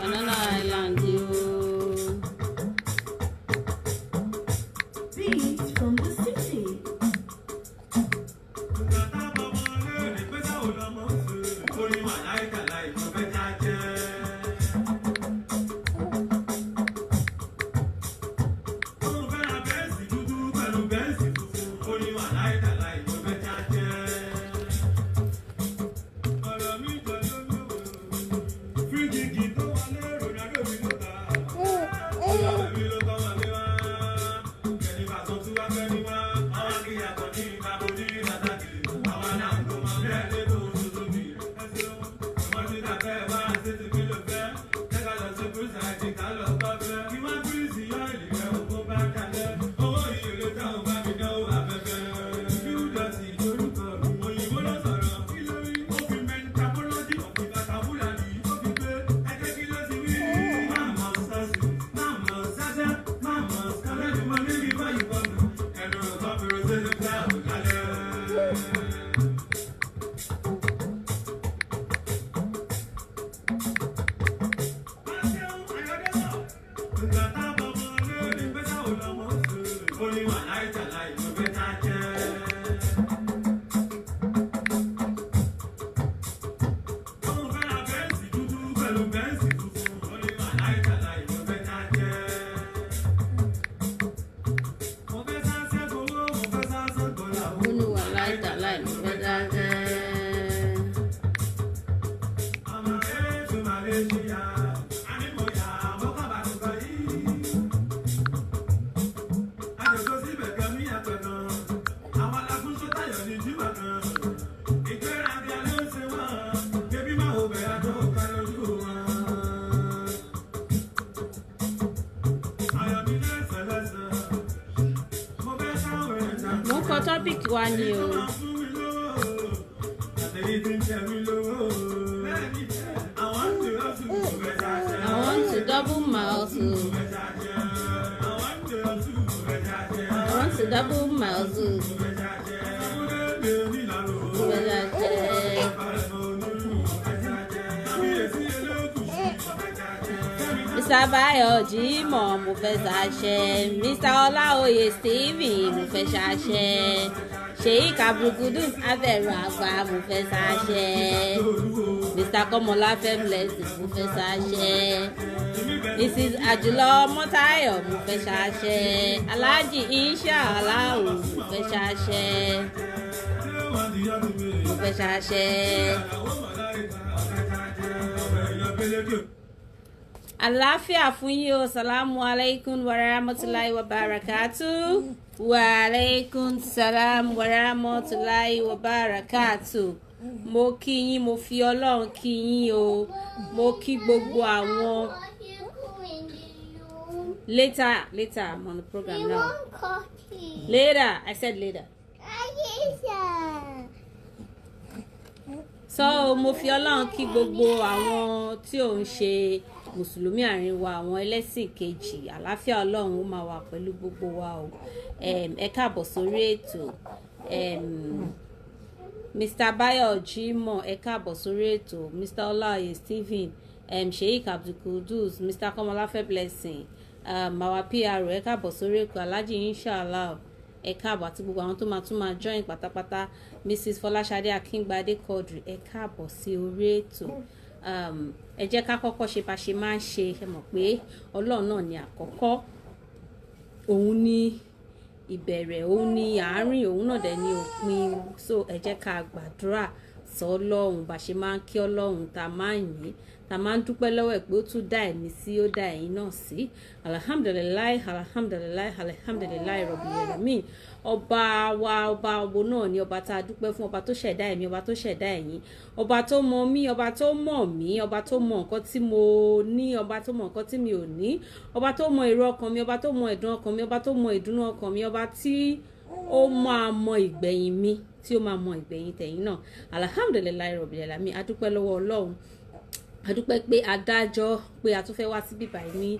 Banana Island, you. Beats from the city. Topic one you. I want to double my hustle. I want to double my hustle. Mr. Bayo Jimo mo fẹ́ ṣàṣẹ, Mr. Olaoye Stephen mo fẹ́ ṣàṣẹ, Sheikh Abdulkudus Abẹ̀rù Àgbà mo fẹ́ ṣàṣẹ, Mr. Kọ́mọláfẹ́ Blessing mo fẹ́ ṣàṣẹ, Mrs. Àjùlọ Mọ́táyọ̀ mo fẹ́ ṣàṣẹ, Alhaji Inshallah mo fẹ́ ṣàṣẹ, mo fẹ́ ṣàṣẹ. Àlàáfíà fún yín o, salamu alaikum wa rahmatulahi wa barakatu. Wa alaikum salam wa rahmatulahi wa barakatu. Mo kí yín, mo fi Ọlọ́run kí yín o. Mo kí gbogbo àwọn. Later, I'm on the program now. Later, I said later. So mo fi Ọlọ́run kí gbogbo àwọn tí ò ń ṣe mùsùlùmí àárín wa, àwọn ẹlẹ́sìn kejì, àlàáfíà Ọlọ́run ó máa wà pẹ̀lú gbogbo wa o. Ẹ káàbọ̀ sórí ètò. Mr. Bayo Jimo, ẹ káàbọ̀ sórí ètò. Mr. Olaoye Stephen, Sheikh Abdulkudus, Mr. Kọ́mọláfẹ́ Blessing, our PR, ẹ káàbọ̀ sórí ètò. Alhaji Inshallah, ẹ káàbọ̀, àti gbogbo àwọn tó máa tún máa join pátápátá. Mrs. Fọláṣadé Akíngbadé Quadri, ẹ káàbọ̀ sí orí ètò. Ẹ jẹ́ ká kọ́kọ́ ṣe bá ṣe máa ń ṣe, ẹ mọ̀ pé Ọlọ́run náà ni àkọ́kọ́, òun ni ìbẹ̀rẹ̀, òun ni àárín, òun náà dẹ̀ ni òpin. So ẹ jẹ́ ká gbàdúrà sọ Ọlọ́run bá ṣe máa ń kí Ọlọ́run tá máa ń yìn tá máa ń dúpẹ́ lọ́wọ́ ẹ̀ pé ó tún dá ẹ̀mí sí ó dá ẹ̀yin náà sí alhamdulilayi alhamdulilayi alhamdulilayi rabbil alamin ọba wa ọba ọgbó náà ni ọba tá a dúpẹ́ fún ọba tó ṣẹ̀dá ẹ̀mí ọba tó ṣẹ̀dá ẹ̀yin ọba tó mọ mí ọba tó mọ̀ mí ọba tó mọ nǹkan tí mo ní ọba tó mọ nǹkan tí mi ò ní ọba tó mọ èrò ọkàn mi ọba tó mọ ẹ̀dùn ọkàn mi ọba tó mọ ìdùnnú ọkàn mi ọba tí ó máa mọ ìgbẹ̀yìn mi tí ó máa mọ ìgbẹ̀yìn tẹ̀yin náà alhamdulilayi rabbil alamin a dúpẹ́ lọ́wọ́ Ọlọ́run a dúpẹ́ pé adájọ́ pé a tún fẹ́ wá síbí báyìí ní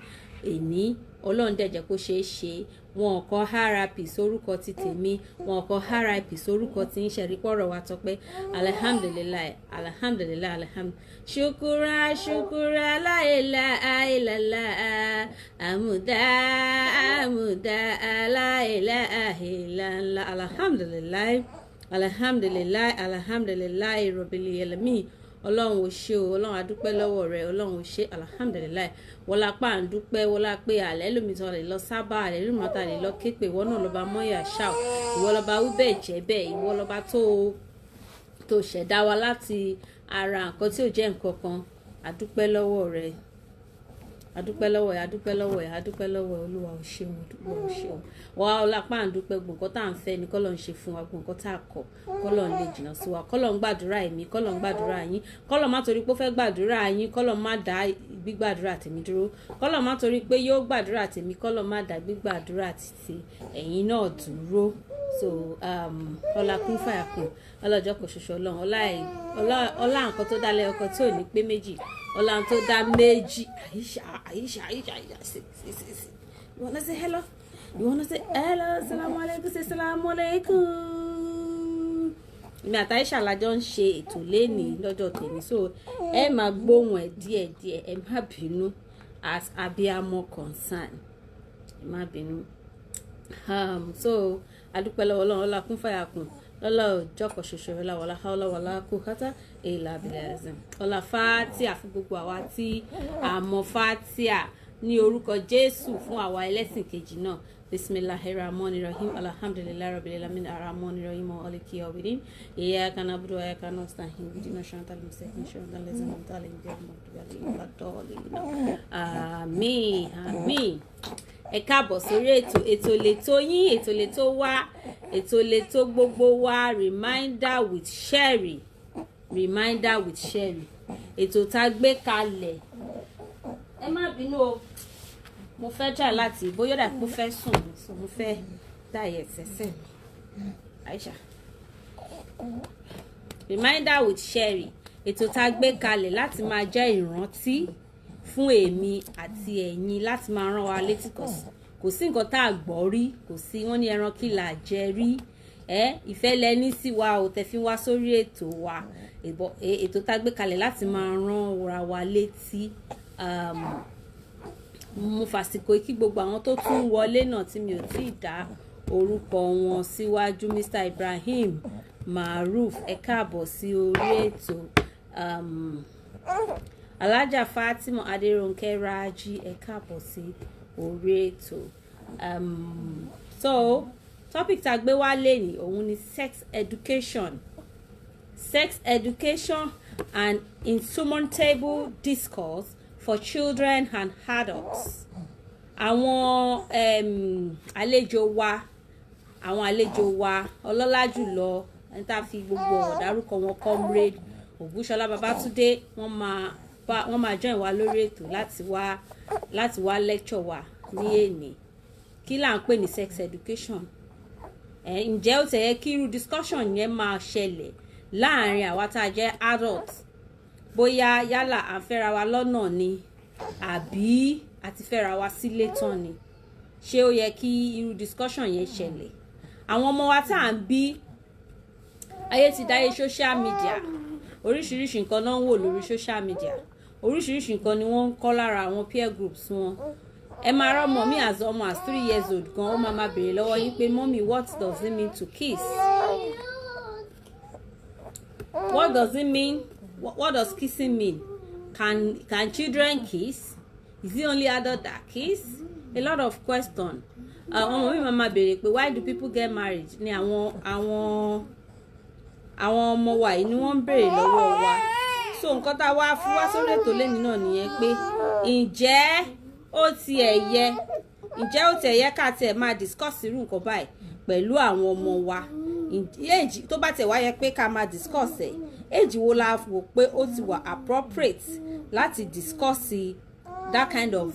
èní Ọlọ́run dẹ̀ jẹ́ kó ṣeé ṣe wọn kọ RIP sórúkọ ti tèmi wọn kọ RIP sórúkọ tí ń ṣẹ̀rí pọ̀rọ̀ wa tọpẹ́ alhamdulilayi alhamdulilayi alhamdulilayi ṣukura láìláìlàlá àmúdá láìláìlàlá alhamdulilayi alhamdulilayi rabbil alamin Ọlọ́run ò ṣe o Ọlọ́run adúpẹ́ lọ́wọ́ rẹ Ọlọ́run ò ṣe alhamdulilayi wọlá pa à ń dúpẹ́ wọlá pé àlẹ́ lómi tó lè lọ sábà àlẹ́ lómi tó lè lọ képe ìwọ náà lọ́ba mọ́yà ṣáò ìwọ lọ́ba wúbẹ̀ jẹ́ bẹ́ẹ̀ ìwọ lọ́ba tó ṣẹ̀dá wa láti ara nǹkan tí ò jẹ́ nǹkan kan adúpẹ́ lọ́wọ́ rẹ adúpẹ́ lọ́wọ́ ẹ̀ adúpẹ́ lọ́wọ́ ẹ̀ adúpẹ́ lọ́wọ́ ẹ̀ Olúwa ò ṣeun Olúwa ò ṣeun wà á lápá à ń dúpẹ́ gbọ̀ǹkan tá à ń fẹ́ ni kọ́lọ̀ ń ṣe fún wa gbọ̀ǹkan tá à kọ̀ kọ́lọ̀ ń lè jìnnà sí wa kọ́lọ̀ ń gbàdúrà èmi kọ́lọ̀ ń gbàdúrà yín kọ́lọ̀ má torí pé ó fẹ́ gbàdúrà yín kọ́lọ̀ má dá gbígbàdúrà tèmi dúró kọ́lọ̀ má torí pé yóò gbàdúrà tèmi kọ́lọ̀ má dá gbígbàdúrà títí ẹ̀yin náà dúró so ọlá kún fàyàkùn ọlọ́jọ́ kò ṣoṣo Ọlọ́run ọlá nǹkan tó dálẹ̀ ọkọ tí ò ní pé méjì ọlá tó dá méjì Aisha sí. You wanna say hello? You wanna say hello? Assalamu alaikum, say assalamu alaikum. Mi àti Aisha lájọ ń ṣe ètò lénìí lọ́jọ́ tèmi so ẹ máa gbóhùn ẹ̀ díẹ̀díẹ̀ ẹ má bínú as abiyamọ concern ẹ má bínú so adúpẹ́ lọ́wọ́ Ọlọ́run ọlá kún fàyàkùn lọ́lọ́ jọ́kọ̀ ṣoṣo rẹ̀ láwọlá ọlọ́wọlá kó kátà èèlà abilẹ̀ẹ́sìn ọlá fàtíà fún gbogbo àwa tí a mọ̀ fàtíà ní orúkọ Jésù fún àwa ẹlẹ́sìn kejì náà bismillahirrahmanirrahim alhamdulillahi rabbil alamin arrahmanirrahim maliki yawmiddin iyyaka na'budu wa iyyaka nasta'in ihdinas siratal mustaqim siratal ladzina an'amta alaihim ghayril maghdubi alaihim waladdallin àmín ẹ káàbọ̀ sórí ètò lètò yín ètò lètò wa ètò lètò gbogbo wa reminder with Sherry ètò tá a gbé kalẹ̀ ẹ má bínú o mo fẹ́ jà láti bóyá dà pé fẹ́ sùn so mo fẹ́ dáyẹ̀ sẹ́sẹ̀ Aisha reminder with Sherry ètò tá a gbé kalẹ̀ láti máa jẹ́ ìrántí fún èmi àti ẹ̀yin láti máa rán wa létí kò sí nǹkan tá a gbọ́ rí kò sí wọ́n ní ẹran kí là jẹ rí ìfẹ́ lẹ́ni sí wa ò tẹ́ fi wá sórí ètò wa ètò tá a gbé kalẹ̀ láti máa rán wa létí mo fàsìkò kí gbogbo àwọn tó tún wọlé náà tí mi ò tí ì dá orúkọ wọn síwájú Mr. Ibrahim Maruf ẹ káàbọ̀ sí orí ètò Alájà Fatima Adérónkẹ́ Rájí ẹ káàbọ̀ sí orí ètò so topic tá a gbé wá lénìí òun ni sex education and insurmountable discourse for children and adults. Àwọn àlejò wa ọlọ́lá jùlọ ẹni tá a fi gbogbo ọ̀dárúkọ wọn Comrade Ogunsola Babátúndé wọ́n máa join wa lórí ètò láti wá lecture wa ní èní kí là ń pè ní sex education ǹjẹ́ ó tẹ̀yẹ kí irú discussion yẹn máa ṣẹlẹ̀ láàrin àwa tá a jẹ́ adult bóyá yálà à ń fẹ́ra wa lọ́nà ni àbí a ti fẹ́ra wa sílé tán ni ṣé ó yẹ kí irú discussion yẹn ṣẹlẹ̀ àwọn ọmọ wa tá à ń bí ayé ti dáyé social media oríṣiríṣi nǹkan náà ń wò lórí social media oríṣiríṣi nǹkan ni wọ́n ń kọ́ lára àwọn peer groups wọn ẹ máa rọ́mọ mi as 3 years old gan ó máa béèrè lọ́wọ́ yín pé mommy what does it mean to kiss what does it mean what does kissing mean can children kiss is it only adult that kiss a lot of questions ọmọ mi máa béèrè pé why do people get married ni àwọn àwọn ọmọ wa yìí ni wọ́n ń béèrè lọ́wọ́ wa. So nǹkan tá a wá fún wa sórí ètò lẹ́ni náà nìyẹn pé ǹjẹ́ ó tiẹ̀ yẹ ká tiẹ̀ máa discuss irú nǹkan báyìí pẹ̀lú àwọn ọmọ wa. Èjì tó bá tẹ̀ wá yẹ pé ká máa discuss ẹ̀, èjì wo la wò pé ó ti wà appropriate láti discuss that kind of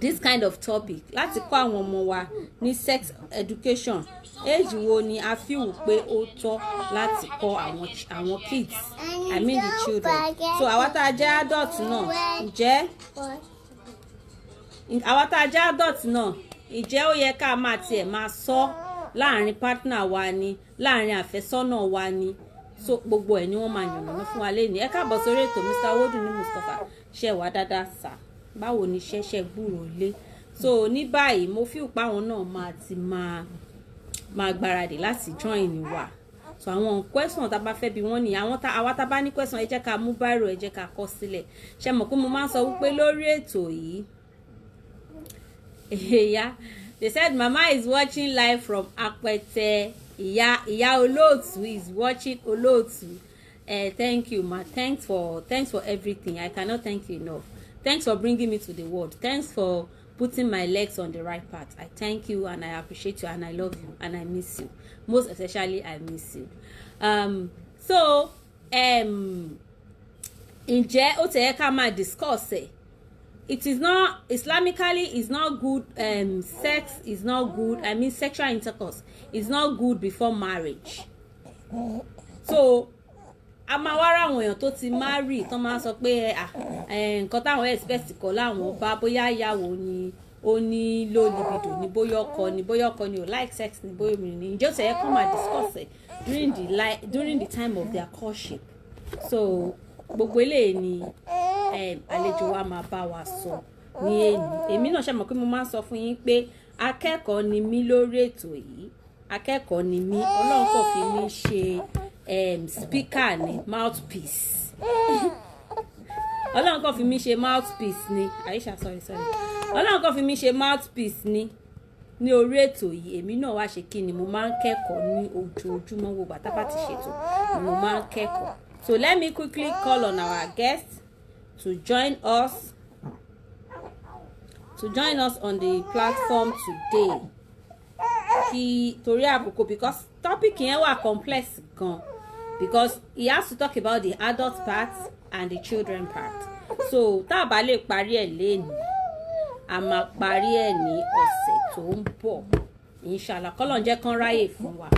this kind of topic, láti kọ́ àwọn ọmọ wa ní sex education. Èjì wo ni a fi wò pé ó tọ́ láti kọ́ àwọn kids, I mean the children. So àwa tá a jẹ́ adult náà, ǹjẹ́ ó yẹ ká máa tiẹ̀ máa sọ láàrin partner wa ni, láàrin àfẹ́sọ́nà wa ni. So gbogbo ẹ̀ ni wọ́n máa yànnàná fún wa lẹ́ni. Ẹ káàbọ̀ sórí ètò Mr. Owodunni Mustapha. Ṣé wà dáadáa sà? Báwo ni ṣẹ́ṣẹ́ gbúrò lé? So ní báyìí mo feel pé àwọn náà máa gbáradì láti join wa. So àwọn question tá bá fẹ́ bi wọ́n ni àwa tá bá ní question ẹ jẹ́ ká mú bírò, ẹ jẹ́ ká kọ sílẹ̀. Ṣé mọ̀ pé mo máa ń sọ wípé lórí ètò yìí yeah, they said Mama is watching live from Apete. Ìyá Olóòtú is watching Olóòtú. Thank you, ma. Thanks for everything. I cannot thank you enough. Thanks for bringing me to the world. Thanks for putting my legs on the right path. I thank you and I appreciate you and I love you and I miss you. Most especially, I miss you. Ǹjẹ́ ó tẹ̀ ẹ́ ká máa discuss ẹ̀? It is not, Islamically, it's not good. Sex is not good. I mean, sexual intercourse is not good before marriage. So, a máa wá ra àwọn èèyàn tó ti marry tó máa sọ pé nǹkan táwọn expect kọ́ láwọn bá, bóyá ìyàwó ni ó ní low libido ni, bóyá ọkọ ni ò like sex ni, bóyá obìnrin ni. Ǹjẹ́ ó tẹ̀ ẹ́ kọ́ máa discuss it during the time of their courtship. So, gbogbo eléyìí ni àlejò wa máa bá wa sọ ní èmi náà ṣe mọ̀ pé mo máa ń sọ fún yín pé akẹ́kọ̀ọ́ ni mí lórí ètò yìí, akẹ́kọ̀ọ́ ni mí. Ọlọ́run kò fi mí ṣe speaker ni, mouthpiece. Ọlọ́run kò fi mí ṣe mouthpiece ni, Aisha sorry. Ọlọ́run kò fi mí ṣe mouthpiece ni ní orí ètò yìí. Èmi náà wá ṣe kí ni, mo máa ń kẹ́kọ̀ọ́ ní ojoojúmọ́, gbogbo àtàbà ti ṣètò ni mo máa ń kẹ́kọ̀ọ́. So let me quickly call on our guests to join us on the platform today. Torí àkókò, because topic yẹn wà complex gan, because he has to talk about the adult part and the children part. So tá a bá lè parí ẹ̀ lénìí, a máa parí ẹ̀ ní ọ̀sẹ̀ tó ń bọ̀. Inshallah, k'Ọlọ́run jẹ́ kán ráyè fún wa,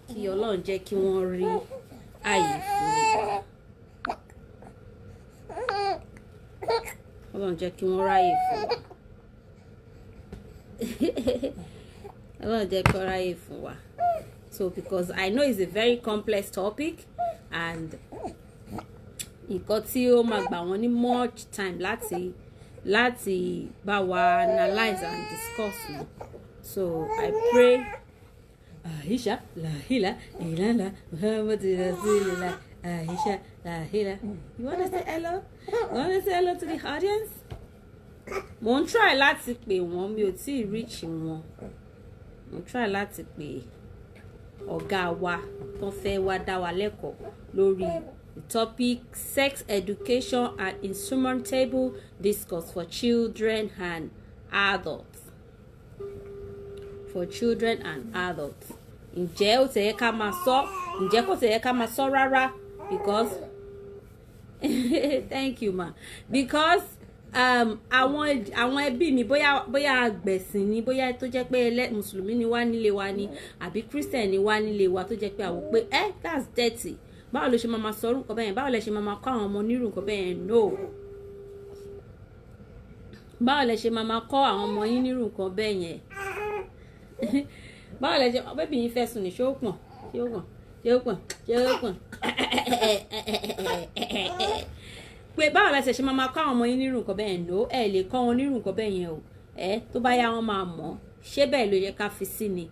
kí Ọlọ́run jẹ́ kí wọ́n rí àyè fún wa. Ọlọ́run jẹ́ kí wọ́n ráyè fún wa. Ọlọ́run jẹ́ kí wọ́n ráyè fún wa. So because I know it's a very complex topic and nǹkan tí ó máa gbà wọ́n ní much time láti bá wa analyze and discuss. So I pray. Aisha la hila ilala Muhammadu Rasulullah. Aisha la hila. You want to say hello? You want to say hello to the audience? Mo ń try láti pè wọ́n, mi ò tí ì reach wọn. Mo ń try láti pè ọ̀gá wa tó fẹ́ wá dá wa lẹ́kọ̀ọ́ lórí the topic sex education and insurmountable discourse for children and adults. For children and adults. Ǹjẹ́ ó tẹ̀ yẹ ká máa sọ? Ǹjẹ́ kò tẹ̀ yẹ ká máa sọ rárá? Because thank you ma. Because àwọn ẹbí mi bóyá àgbẹ̀sìn ni, bóyá tó jẹ́ pé mùsùlùmí ni wá nílé wa ni, àbí christian ni wá nílé wa tó jẹ́ pé àwọ̀ pé that's dirty. Báwo ló ṣe máa sọ nǹkan bẹ́ẹ̀ yẹn? Báwo lẹ ṣe máa kọ́ àwọn ọmọ onírú nǹkan bẹ́ẹ̀ yẹn? No. Báwo lẹ ṣe máa kọ́ àwọn ọmọ yín nírú nǹkan bẹ́ẹ̀ yẹn? Báwo lẹ ṣe bẹ́bí yín fẹ́ sùn ní ṣé ó pọ̀n pé báwo lẹ ṣe máa kọ́ àwọn ọmọ yín nírú nǹkan bẹ́ẹ̀ yẹn? No, ẹ lè kọ́ wọn nírú nǹkan bẹ́ẹ̀ yẹn o. Tó bá yá wọn máa mọ̀. Ṣé bẹ́ẹ̀ ló yẹ ká fi sí ni?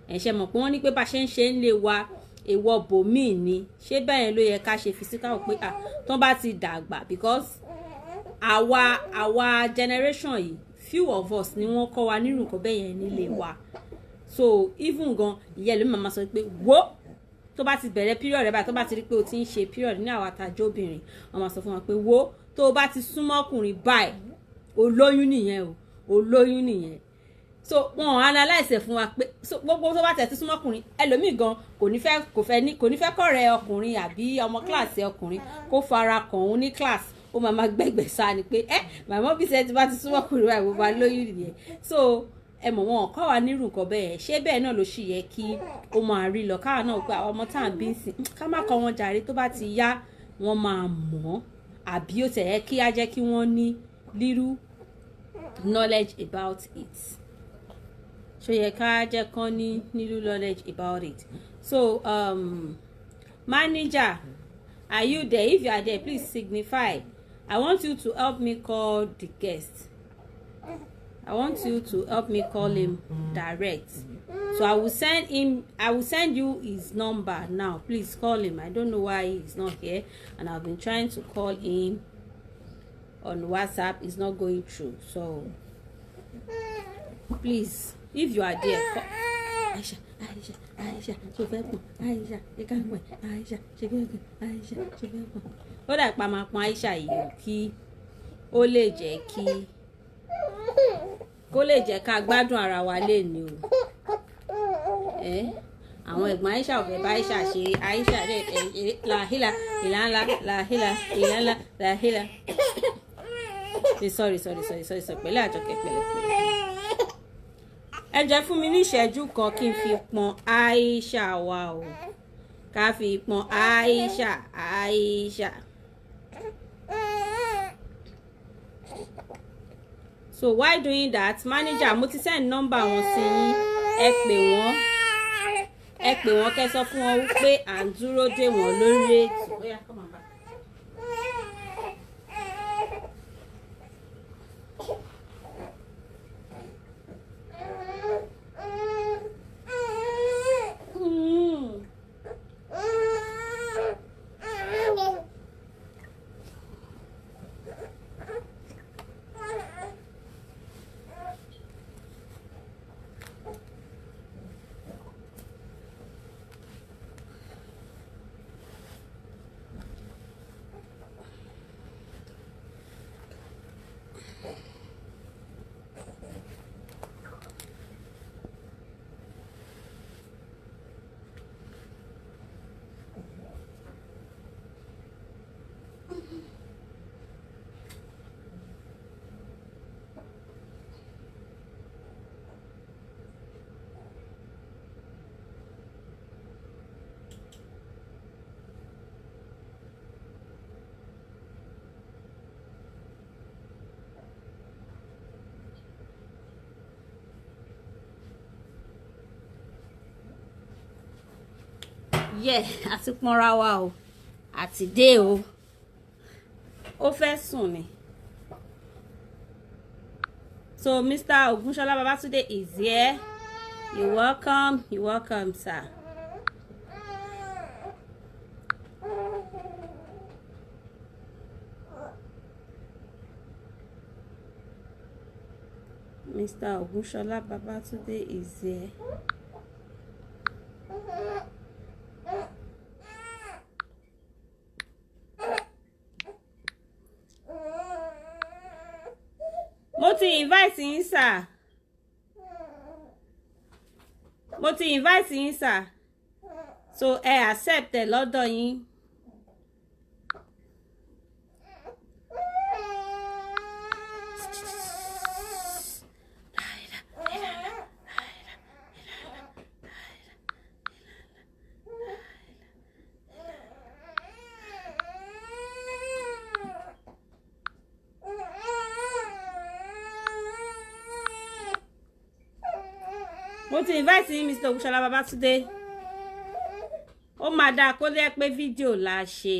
Ṣe mọ̀ pé wọ́n ní pé bá ṣe ń ṣe ń lè wa èèwọ̀ bòmíì ni. Ṣé bẹ́ẹ̀ ló yẹ ká ṣe fi sí káwọ́ pé tán bá ti dàgbà, because àwa generation yìí few of us ni wọ́n kọ́ wa nírú nǹkan bẹ́ẹ̀ yẹn nílé wa. so even gan ìyẹn ló máa sọ pé wo tó bá ti bẹ̀rẹ̀ period rẹ báyìí tó bá ti rí pé o ti ń ṣe period ní àwọn àtàjọ obìnrin wọ́n máa sọ fún wọn pé wo tó o bá ti súnmọ́ ọkùnrin báyìí o lóyún nìyẹn o lóyún nìyẹn so wọn analyse fún wa pé so gbogbo tó bá tẹ̀ ti súnmọ́ ọkùnrin ẹlòmíì gan kò ní fẹ́ kọ̀rẹ́ ọkùnrin àbí ọmọ kíláàsì ọkùnrin kó fara kàn òun ní kíláàsì ó máa gbẹ̀gbẹ̀ sá ni pé màmá bí sẹ́ ti bá ti súnmọ́ ọkùnrin báyìí mo bá lóyún nìyẹn so ẹ mọ̀ wọn kọ́ wa nírú nǹkan bẹ́ẹ̀ ṣé bẹ́ẹ̀ náà ló ṣì yẹ kí ó máa rí lọ káwa náà pé àwọn ọmọ tá à ń bí ń sìn ká má kọ́ wọn jàre tó bá ti yá wọ́n máa mọ̀ àbí ó tẹ̀ ẹ́ kí á jẹ́ kí wọ́n ní little knowledge about it ṣó yẹ ká jẹ́ kán ní little knowledge about it so manager are you there? If you are there, please signify. I want you to help me call the guest. I want you to help me call him direct. So I will send you his number now. Please call him. I don't know why he's not here. And I've been trying to call him on WhatsApp. It's not going through. So please, if you are there, call. Aisha, ṣe fẹ́ pọ̀n, Aisha, ṣe ká pọ̀n, Aisha, ṣe fẹ́ pọ̀n, Aisha, ṣe fẹ́ pọ̀n. Ó dà pa máa pọ̀n Aisha yìí kí ó lè jẹ́ ká gbádùn ara wa léni o. Àwọn ẹ̀gbọ́n Aisha ò fẹ́ bá Aisha ṣe Aisha làhílà ìlànà làhílà ìlànà làhílà. Sorry pẹ̀lẹ́ Àjọkẹ́ pẹ̀lẹ́. Ẹ jẹ́ fún mi ní ìṣẹ́jú kan kí n fi pọ̀n Aisha wa o ká fi pọ̀n Aisha. So while doing that, manager mo ti send number wọn sí yín ẹ pè wọ́n kẹ́ sọ fún wọn wípé à ń dúró dè wọ́n lórí ètò. Àti pọnra wa o àti dé o ó fẹ́ sùn ni. So Mr. Ogunsola Babatunde is here. You're welcome, sir. Mr. Ogunsola Babatunde is here. Mo ti invite yín sir. So accept ẹ lọ́dọ̀ yín. Mo ti invite yín Mr. Ogunsola Babatunde. Ó máa dáa kó lè pé fídíò la ṣe.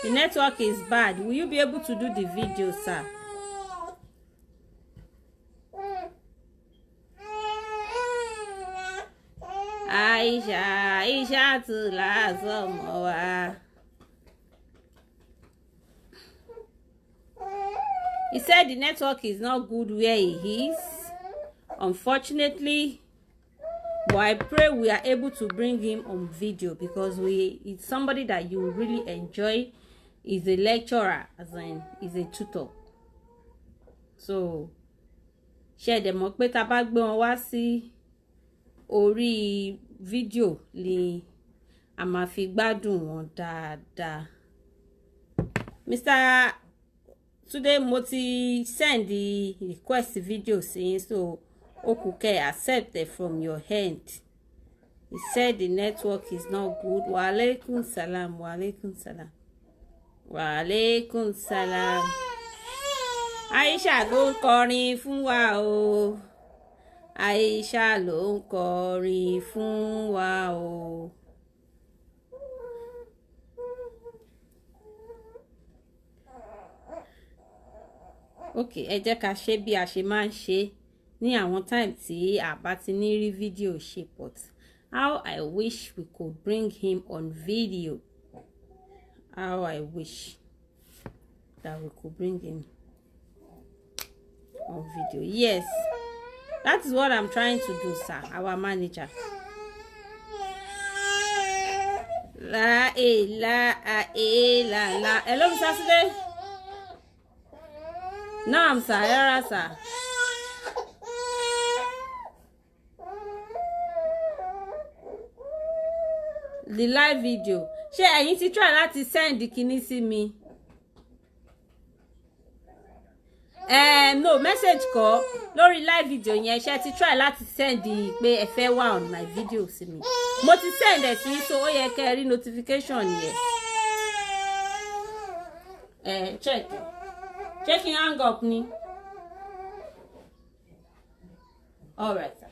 The network is bad. Will you be able to do the video, sir? Aisha tún lásọmọ wa. He said the network is not good where he is. unfortunately, but I pray we are able to bring him on video because it's somebody that you really enjoy. He's a lecturer, as in he's a tutor. So share them up pé tá bá gbé wọn wá sí orí fídíò ni a máa fi gbádùn wọn dáadáa. Mr. Today mo ti send the request video sí, so okuke accept it from your hand. He said the network is not good. Wa alaikum salam, wa alaikum salam, wa alaikum salam. Aisha ló ń kọrin fún wa o. Aisha ló ń kọrin fún wa o. Okay, ẹ jẹ́ ká ṣe bí a ṣe máa ń ṣe ní àwọn time tí a bá ti ní rí fídíò ṣe, but how I wish we could bring him on video. How I wish that we could bring him on video. Yes, that is what I'm trying to do, sir. Our manager. La la. Hello, Mr. Today. Naam, sir. Era, sir. The live video. Ṣé ẹ̀yin ti try láti send kíní sí mi? No message kọ́ lórí live video yẹn. Ṣé ti try láti send pé ẹ fẹ́ wá on my video sí mi? Mo ti send ẹ̀ sí, so ó yẹ kẹ́ rí notification yẹn. Check. Checking hang up ni. All right, sir.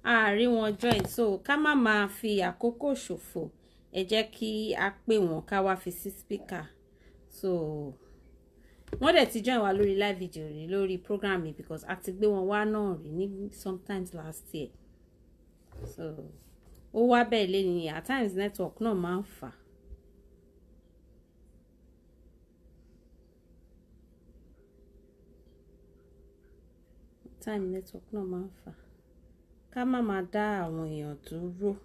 Àárín wọn join, so ká má máa fi àkókò ṣòfò. Ẹ jẹ́ kí a pè wọ́n ká wá fi sí speaker. So wọ́n dẹ̀ ti join wa lórí live video rí lórí program mi because a ti gbé wọn wá náà rí ní sometimes last year. So ó wá bẹ́ẹ̀ lẹ́ni, at times network náà máa ń fà. Time network náà máa ń fà. Ká má máa dá àwọn èèyàn dúró.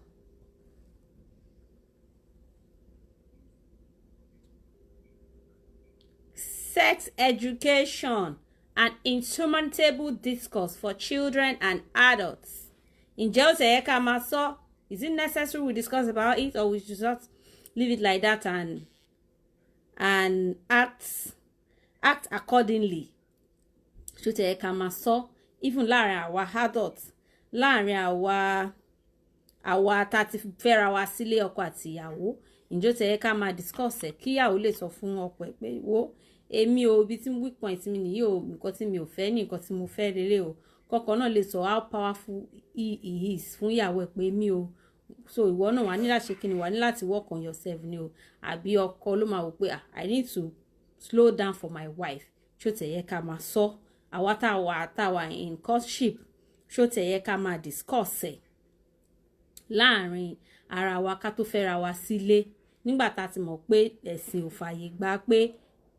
Sex education, an insurmountable discourse for children and adults. Ǹjẹ́ ó ṣe yẹ ká máa sọ? Is it necessary we discuss about it, or we should just leave it like that and act accordingly? Ṣó ṣe yẹ ká máa sọ? Even láàrin àwa adults, láàrin àwa tá ti fẹ́ra wa sílé ọkọ àti ìyàwó, ǹjẹ́ ó ṣe yẹ ká máa discuss ẹ̀ kí ìyàwó lè sọ fún ọkọ ẹ̀ pé wo èmi o ibi tí weak point mi nìyí o, nǹkan tí mi ò fẹ́ ní nǹkan tí mo fẹ́ rere o. Kọ́kọ́ náà lè sọ how powerful he is fún ìyàwó ẹ̀ pé mi o, so ìwọ náà wà ní láti ṣe kíni, wà ní láti work on yourself ni o. Àbí ọkọ ló máa wò pé I need to slow down for my wife. Ṣó tẹ̀ yẹ ká máa sọ? Àwa táwa in courtship, ṣó tẹ̀ yẹ ká máa discuss ẹ̀ láàrin ara wa ká tó fẹ́ra wa sílé nígbà tá ti mọ̀ pé ẹ̀sìn ò fààyè gbà pé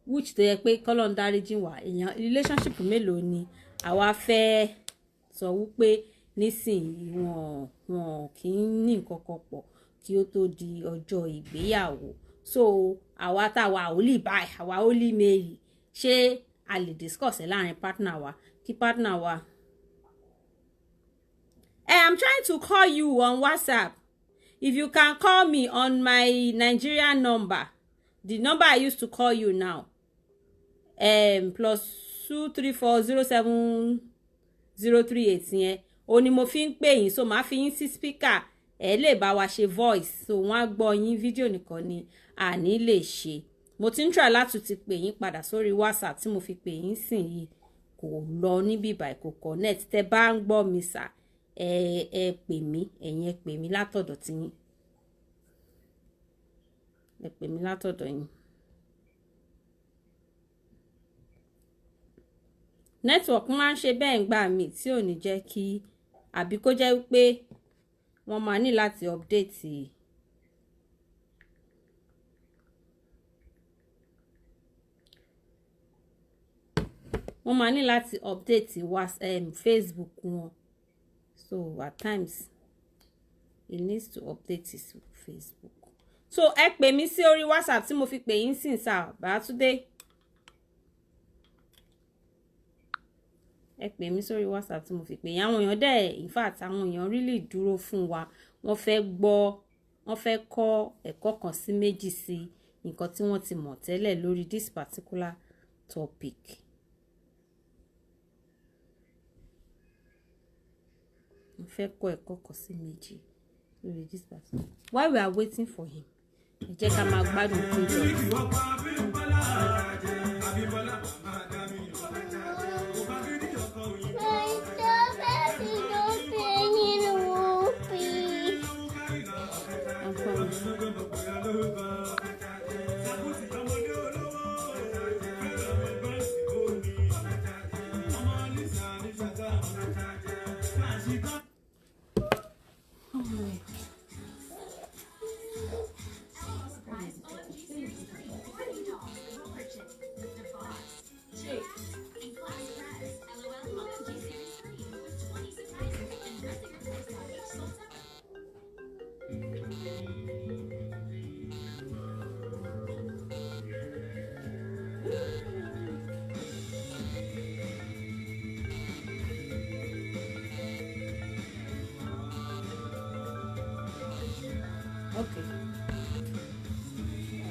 which tó yẹ pé kọ́lọ́n dáríjì wá èèyàn relationship mélòó ni àwa fẹ́ sọ wípé nísìnyí wọn kì í ní nǹkan kan pọ̀ kí ó tó di ọjọ́ ìgbéyàwó. So àwa táwa ò lè báyìí, àwa ò lè mẹ́rì, ṣé a lè discuss ẹ̀ láàrin partner wa kí partner wa. I'm trying to call you on WhatsApp. If you can call me on my Nigerian number, the number I used to call you now, +234070338 yẹn, ó ní mo fi ń pè yín, so màá fi yín sí speaker ẹ lè bá wa ṣe voice so wọ́n á gbọ́ yín fídíò nìkan ni àní lè ṣe mo ti ń try láti ti pè yín padà sórí WhatsApp tí mo fi pè yín sìn yìí kò lọ níbí báyìí kò connect tẹ́ bá ń gbọ́ mi sà ẹ pè mí ẹ̀yin ẹ pè mí látọ̀dọ̀ tí yín ẹ pè mí látọ̀dọ̀ yín. network máa ń ṣe bẹ́ẹ̀ ń gbà mí tí ò ní jẹ́ kí àbí kó jẹ́ wípé wọ́n máa ní láti update Facebook wọn so at times it needs to update his Facebook so ẹ pè mí sí orí WhatsApp tí mo fi pè yín sìn sá Bàtúndé ẹ pè mí sórí WhatsApp tí mo fi pè yín àwọn èèyàn dẹ̀ in fact àwọn èèyàn really dúró fún wa wọ́n fẹ́ gbọ́ wọ́n fẹ́ kọ́ ẹ̀kọ́ kan sí méjì sí nǹkan tí wọ́n ti mọ̀ tẹ́lẹ̀ lórí this particular topic. Wọ́n fẹ́ kọ́ ẹ̀kọ́ kan sí méjì lórí this particular. While we are waiting for him ẹ jẹ́ ká máa gbádùn project. Okay.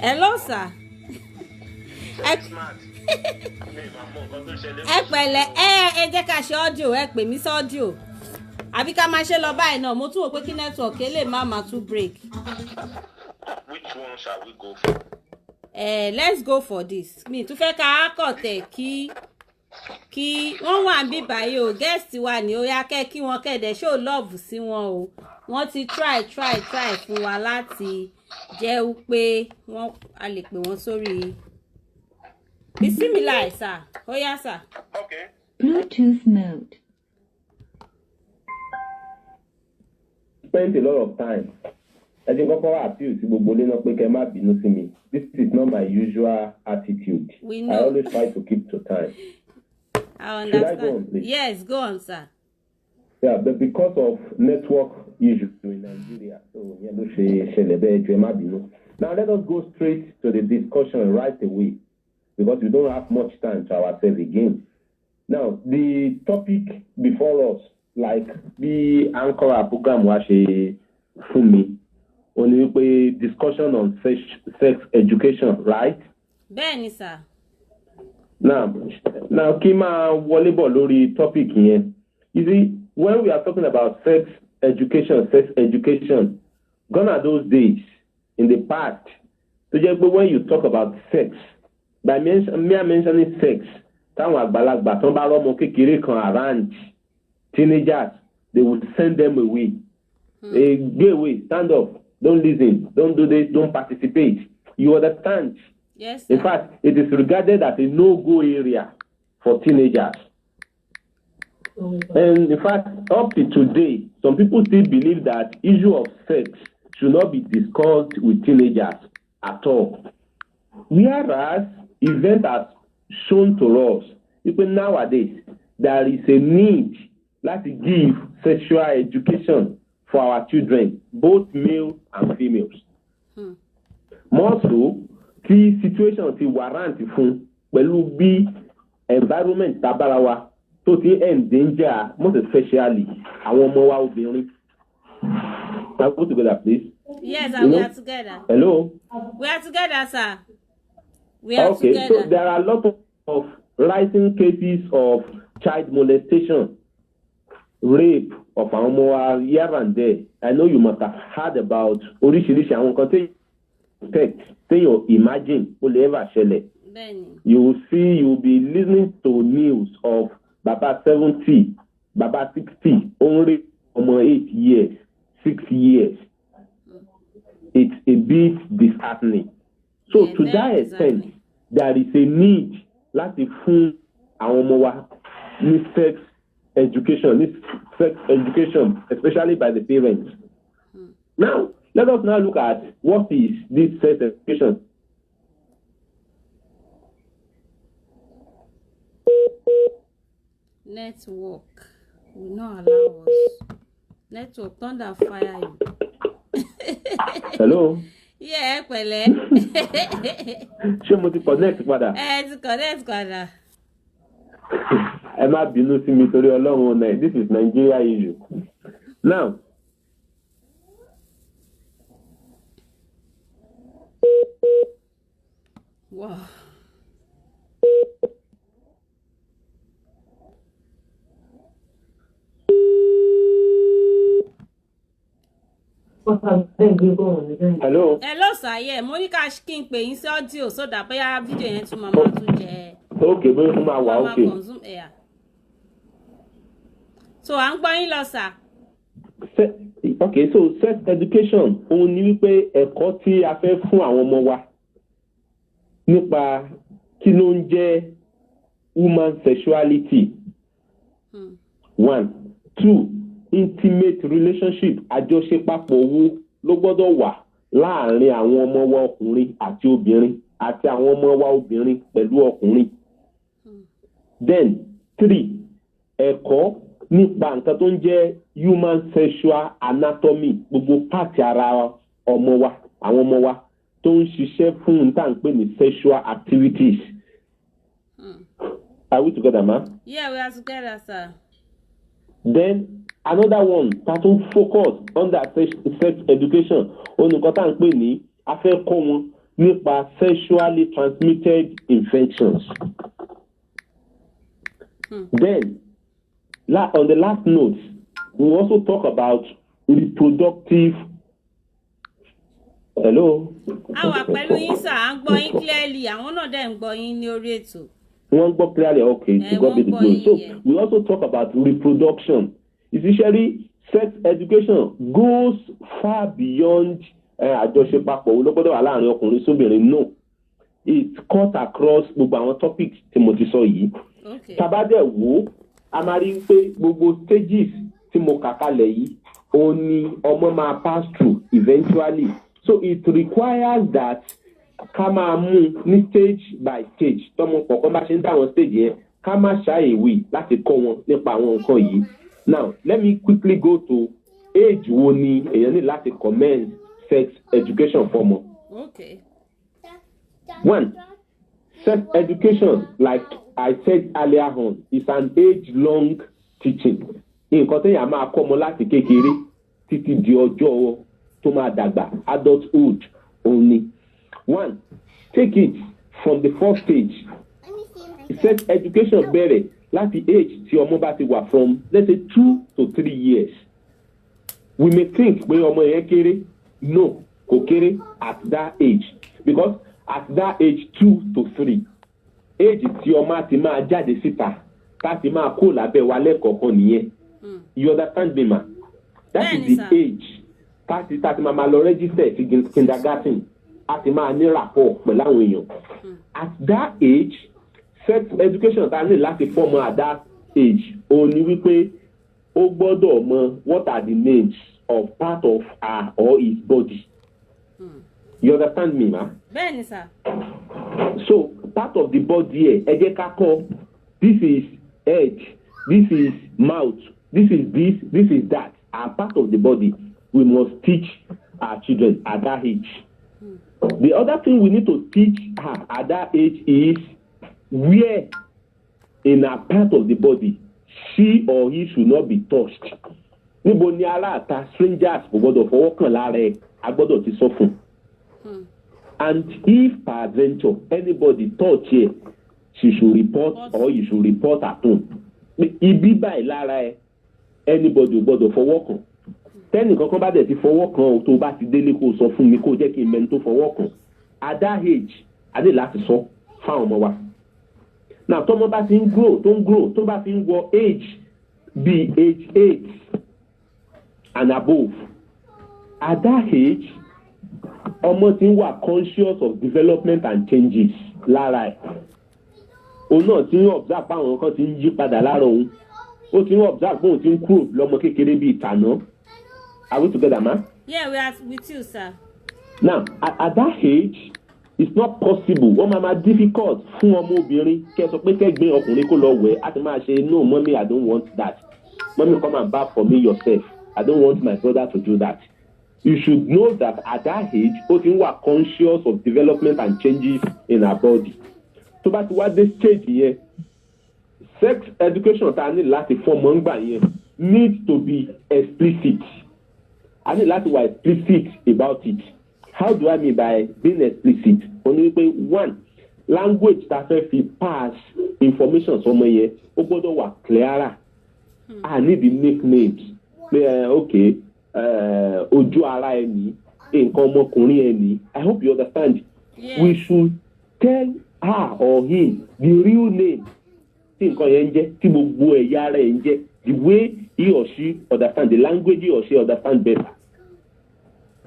Hello, sir. Ẹ pẹ̀lẹ́ ẹ jẹ́ ká ṣe audio ẹ pè mí sí audio. Àbí ká máa ṣe lọ báyìí náà mo tún wò pé kí network lè má tún break. Which one shall we go for? Let's go for this. Mi tún fẹ́ ká kọ̀tẹ̀ kí wọ́n wà bí báyìí o guest wa ní ó yá kẹ́ kí wọ́n kẹ́dẹ̀ show love sí wọn o. Wọ́n ti try fún wa láti jẹ́ pé wọ́n a lè pè wọ́n sórí bismillah sir. Ó yá sir. Okay. Bluetooth mode. Spent a lot of time. I think I appeal to Bobolino Pekema Binusimi. This is not my usual attitude. We know. I always try to keep to time. I understand. Should I go on, please? Yes, go on, sir. Yeah, but because of network issues in Nigeria, so now let us go straight to the discussion right away because we don't have much time to ourselves again. Now, the topic before us, like the anchor program was for me, only a discussion on sex education, right? Bẹ́ẹ̀ni, sir. Now, Kima Wolibo lórí topic here. You see, when we are talking about sex education, gone are those days in the past. So just when you talk about sex, by mere mentioning sex, around teenagers, they would send them away. They go away, stand up, don't listen, don't do this, don't participate. You understand? Yes, sir. In fact, it is regarded as a no-go area for teenagers. And in fact, up to today, some people still believe that issue of sex should not be discussed with teenagers at all. Whereas event has shown to us, even nowadays, there is a need to give sexual education for our children, both male and females. More so, the situation ti warrant fún pẹ̀lú bí environment tabarawa tó ti endanger most especially àwọn ọmọ wa obìnrin. Can we go together, please? Yes, we are together. Hello? We are together, sir. We are okay, together. So there are a lot of rising cases of child molestation, rape, of our more here and there. I know you must have heard about oríṣiríṣi àwọn nǹkan tí expect, tí you imagine will ever ṣẹlẹ̀. You will see, you will be listening to news of Baba 70, Baba 60, only 8 years, 6 years. It's a bit disheartening. So to that extent, there is a need láti fún àwọn ọmọ wa ní sex education, especially by the parents. Now, let us now look at what is this sex education. Network will not allow us. Network, thunder fire you. Hello. Yeah, pẹ̀lẹ́. Ṣé mo ti connect padà? Ti connect padà. Ẹ má bínú sí mi torí Ọlọ́run náà. This is Nigeria issue. Now, wow. Hello. Hello, sir. Yeah, Monica kí n pè yín sí audio so that bóyá video yẹn tún máa tún jẹ. Okay, bóyá fún máa wà okay. Consume air. So à ń gbọ́ yín lọ, sir. Okay, so sex education òun ni wípé ẹ̀kọ́ tí a fẹ́ fún àwọn ọmọ wa nípa kí ló ń jẹ́ human sexuality. 1, 2, intimate relationship, àjọṣepapọ̀ owó ló gbọ́dọ̀ wà láàárín àwọn ọmọ wa ọkùnrin àti obìnrin àti àwọn ọmọ wa obìnrin pẹ̀lú ọkùnrin. Then 3, ẹ̀kọ́ nípa nǹkan tó ń jẹ́ human sexual anatomy, gbogbo pàtì ara ọmọ wa, àwọn ọmọ wa tó ń ṣiṣẹ́ fún un tá à ń pè ní sexual activities. Are we together, ma? Yeah, we are together, sir. Then another one that will focus on that sex education on nǹkan tá à ń pè ní a fẹ́ kọ́ wọn nípa sexually transmitted infections. Then on the last note, we also talk about reproductive. Hello. Àwa pẹ̀lú yín sir, à ń gbọ́ yín clearly. Àwọn náà dẹ̀ ń gbọ́ yín ní orí ètò. One gbọ́ clearly, okay. To God be the glory. So we also talk about reproduction. Essentially, sex education goes far beyond àjọṣepapọ̀ olókọ́dọ̀ wà láàrin ọkùnrin sóbìnrin. No, it cut across gbogbo àwọn topics tí mo ti sọ yìí. Tabadẹ wo a máa rí pé gbogbo stages tí mo kà kalẹ̀ yìí òun ni ọmọ máa pass through eventually. So it requires that ká máa mú ní stage by stage tọ́mọ kọ̀ọ̀kan bá ṣe ń dáwọn stage yẹn ká má ṣàìwé láti kọ́ wọn nípa àwọn nǹkan yìí. Now let me quickly go to age wo ni èèyàn ní láti commence sex education fọ́mọ. Okay. 1, sex education, like I said earlier on, is an age-long teaching. Nǹkan téèyàn máa kọ́ ọmọ láti kékeré títí di ọjọ́ tó máa dàgbà, adulthood only. 1, take it from the first stage. Sex education bẹ̀rẹ̀ láti age tí ọmọ bá ti wà from, let's say, 2 to 3 years. We may think pé ọmọ yẹn kéré. No, kò kéré at that age, because at that age 2 to 3, age tí ọmọ ti máa jáde síta ká ti máa kó lábẹ́ wa lẹ́kọ̀ọ̀kan nìyẹn. You understand me, ma? That is the age tá ti máa lọ register sí kindergarten á ti máa ní rapport pẹ̀lú àwọn èèyàn. At that age, sex education ta ní láti fọ́mọ at that age òun ni wípé ó gbọ́dọ̀ mọ what are the names of part of her or his body. You understand me, ma? Bẹ́ẹ̀ni, sir. So part of the body ẹ jẹ́ ká kọ́, this is head, this is mouth, this is that, are part of the body. We must teach our children at that age. The other thing we need to teach her at that age is where in a part of the body she or he should not be touched. Níbo ni ara àta strangers kò gbọdọ̀ fọwọ́ kàn lára ẹ̀, a gbọdọ̀ ti sọ fún. And if peradventure anybody touch her, she should report or you should report at home. Ibi báyìí lára ẹ̀ anybody ò gbọ́dọ̀ fọwọ́ kàn. Tẹ́nìkan kan bá dẹ̀ ti fọwọ́ kàn tó bá ti délé kó sọ fún mi kó jẹ́ kí n mẹ́ni tó fọwọ́ kàn. At that age, a ní láti sọ fáwọn ọmọ wa. Now, tọ́mọ bá ti ń grow tó bá ti ń wọ age bí age 8 and above. At that age, ọmọ ti ń wà conscious of development and changes lára ẹ̀. Òun náà ti ń observe pé àwọn kan ti ń yí padà lára òun. Ó ti ń observe pé òun ti ń kúrò lọ́mọ kékeré bíi ìtànà. Are we together, ma? Yeah, we are with you, sir. Now, at that age, it's not possible. Wọ́n máa difficult fún ọmọ obìnrin kẹ́ sọ pé kẹ́gbẹ́ ọkùnrin kó lọ wẹ̀ á ti máa ṣe no mommy I don't want that. Mommy come and bath for me yourself. I don't want my brother to do that. You should know that at that age, ó ti ń wà conscious of development and changes in her body. Tó bá ti wá dé stage yẹn, sex education tá a ní láti fọ́mọ ń gbà yẹn needs to be explicit. I need láti wà explicit about it. How do I mean by being explicit? Only way one, language that fẹ́ pass information sọmọ yẹn ó gbọ́dọ̀ wà clearer. I need the nicknames. Okay, ojú ara ẹni, nǹkan ọmọkùnrin ẹni. I hope you understand. Yes. We should tell her or him the real name. Tí nǹkan yẹn ń jẹ́, tí gbogbo ẹ̀yà ara ẹ̀ ń jẹ́, the way he or she understand, the language he or she understand better.